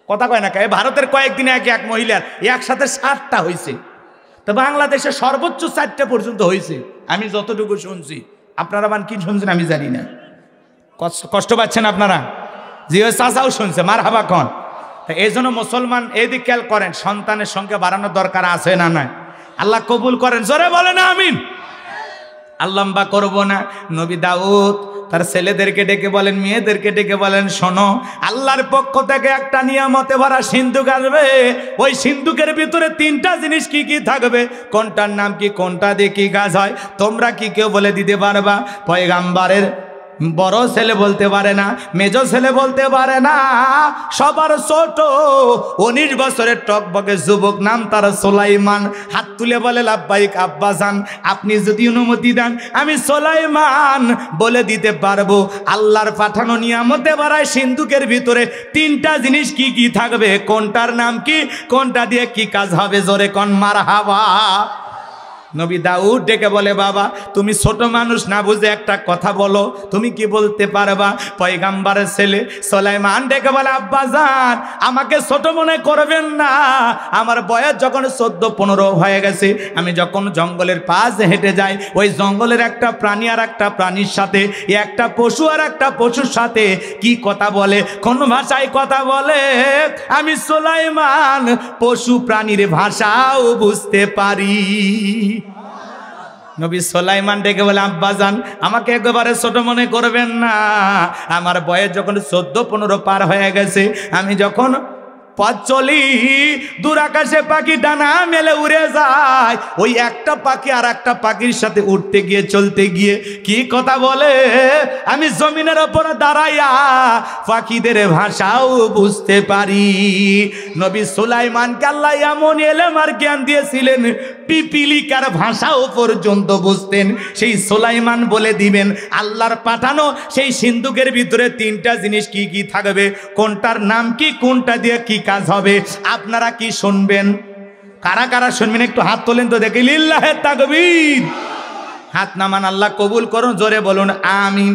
কথা কয় না কে? ভারতের কয়েকদিনে এক মহিলার একসাথে 7টা হয়েছে। তো বাংলাদেশে সর্বোচ্চ 4টে পর্যন্ত হয়েছে আমি যতটুকু শুনছি। আপনারা মান কি শুনছেন আমি জানি না। কষ্ট পাচ্ছেন আপনারা? জি, ওই চাচাও শুনছে, মার হাবা কন। তা এই জন্য মুসলমান এদিক খেয়াল করেন, সন্তানের সংখ্যা বাড়ানোর দরকার আছে না নয়? আল্লাহ কবুল করেন, জোরে বলেন আমিন। আর লম্বা করবো না। নবী দাউদ তার ছেলেদেরকে ডেকে বলেন, মেয়েদেরকে ডেকে বলেন, শোনো, আল্লাহর পক্ষ থেকে একটা নিয়ামতে ভরা সিন্ধুক আসবে। ওই সিন্ধুকের ভিতরে তিনটা জিনিস কি কি থাকবে, কোনটার নাম কি, কোনটা দিয়ে কি কাজ হয়, তোমরা কি কেউ বলে দিতে পারবা? পয়গাম্বরের বড় ছেলে বলতে পারে না, মেজ ছেলে বলতে পারে না, সবার ছোট 19 বছরের টকবকে যুবক, নাম তার সুলাইমান। হাত তুলে বলে, লাব্বাইক আব্বাজান, আপনি যদি অনুমতি দেন আমি সুলাইমান বলে দিতে পারবো। আল্লাহর পাঠানো নিয়ামতে বাড়ায় সিন্ধুকের ভিতরে তিনটা জিনিস কি কি থাকবে, কোনটার নাম কি, কোনটা দিয়ে কি কাজ হবে, জোরে কোন মারহাবা। নবী দাউদ ডেকে বলে, বাবা তুমি ছোট মানুষ, না বুঝে একটা কথা বলো, তুমি কি বলতে পারবা? পয়গাম্বরের ছেলে সুলাইমান ডেকে বলে, আব্বাজান আমাকে ছোট মনে করবেন না, আমার বয়স যখন 14-15 হয়ে গেছে, আমি যখন জঙ্গলের পাশ হেঁটে যাই, ওই জঙ্গলের একটা প্রাণী আর একটা প্রাণীর সাথে, একটা পশু আর একটা পশুর সাথে কি কথা বলে, কোন ভাষায় কথা বলে, আমি সুলাইমান পশু প্রাণীর ভাষাও বুঝতে পারি। নবী সুলাইমান ডেকে বলে, আব্বাজান আমাকে একেবারে ছোট মনে করবেন না, আমার বয়স যখন 14-15 পার হয়ে গেছে, আমি যখন পথ চলি, দূর আকাশে পাখি ডানা মেলে উড়ে যায়, ওই একটা পাখি আর একটা পাখির সাথে উঠতে গিয়ে, চলতে গিয়ে কি কথা বলে, আমি জমিনের ওপরে দাঁড়াইয়া পাখিদের ভাষাও বুঝতে পারি। নবী সুলাইমানকে আল্লাহ এমন এলেম আর জ্ঞান দিয়েছিলেন, পিপিলিকার ভাষাও পর্যন্ত বুঝতেন। সেই সুলাইমান বলে দিবেন আল্লাহর পাঠানো সেই সিন্ধুকের ভিতরে তিনটা জিনিস কি কি থাকবে, কোনটার নাম কি, কোনটা দিয়ে কি কাজ হবে। আপনারা কি শুনবেন? কারা কারা শুনবেন একটু হাত তোলেন তো দেখি। লিল্লাহে তাকবীর। হাত নামান, আল্লাহ কবুল করুন, জোরে বলুন আমিন।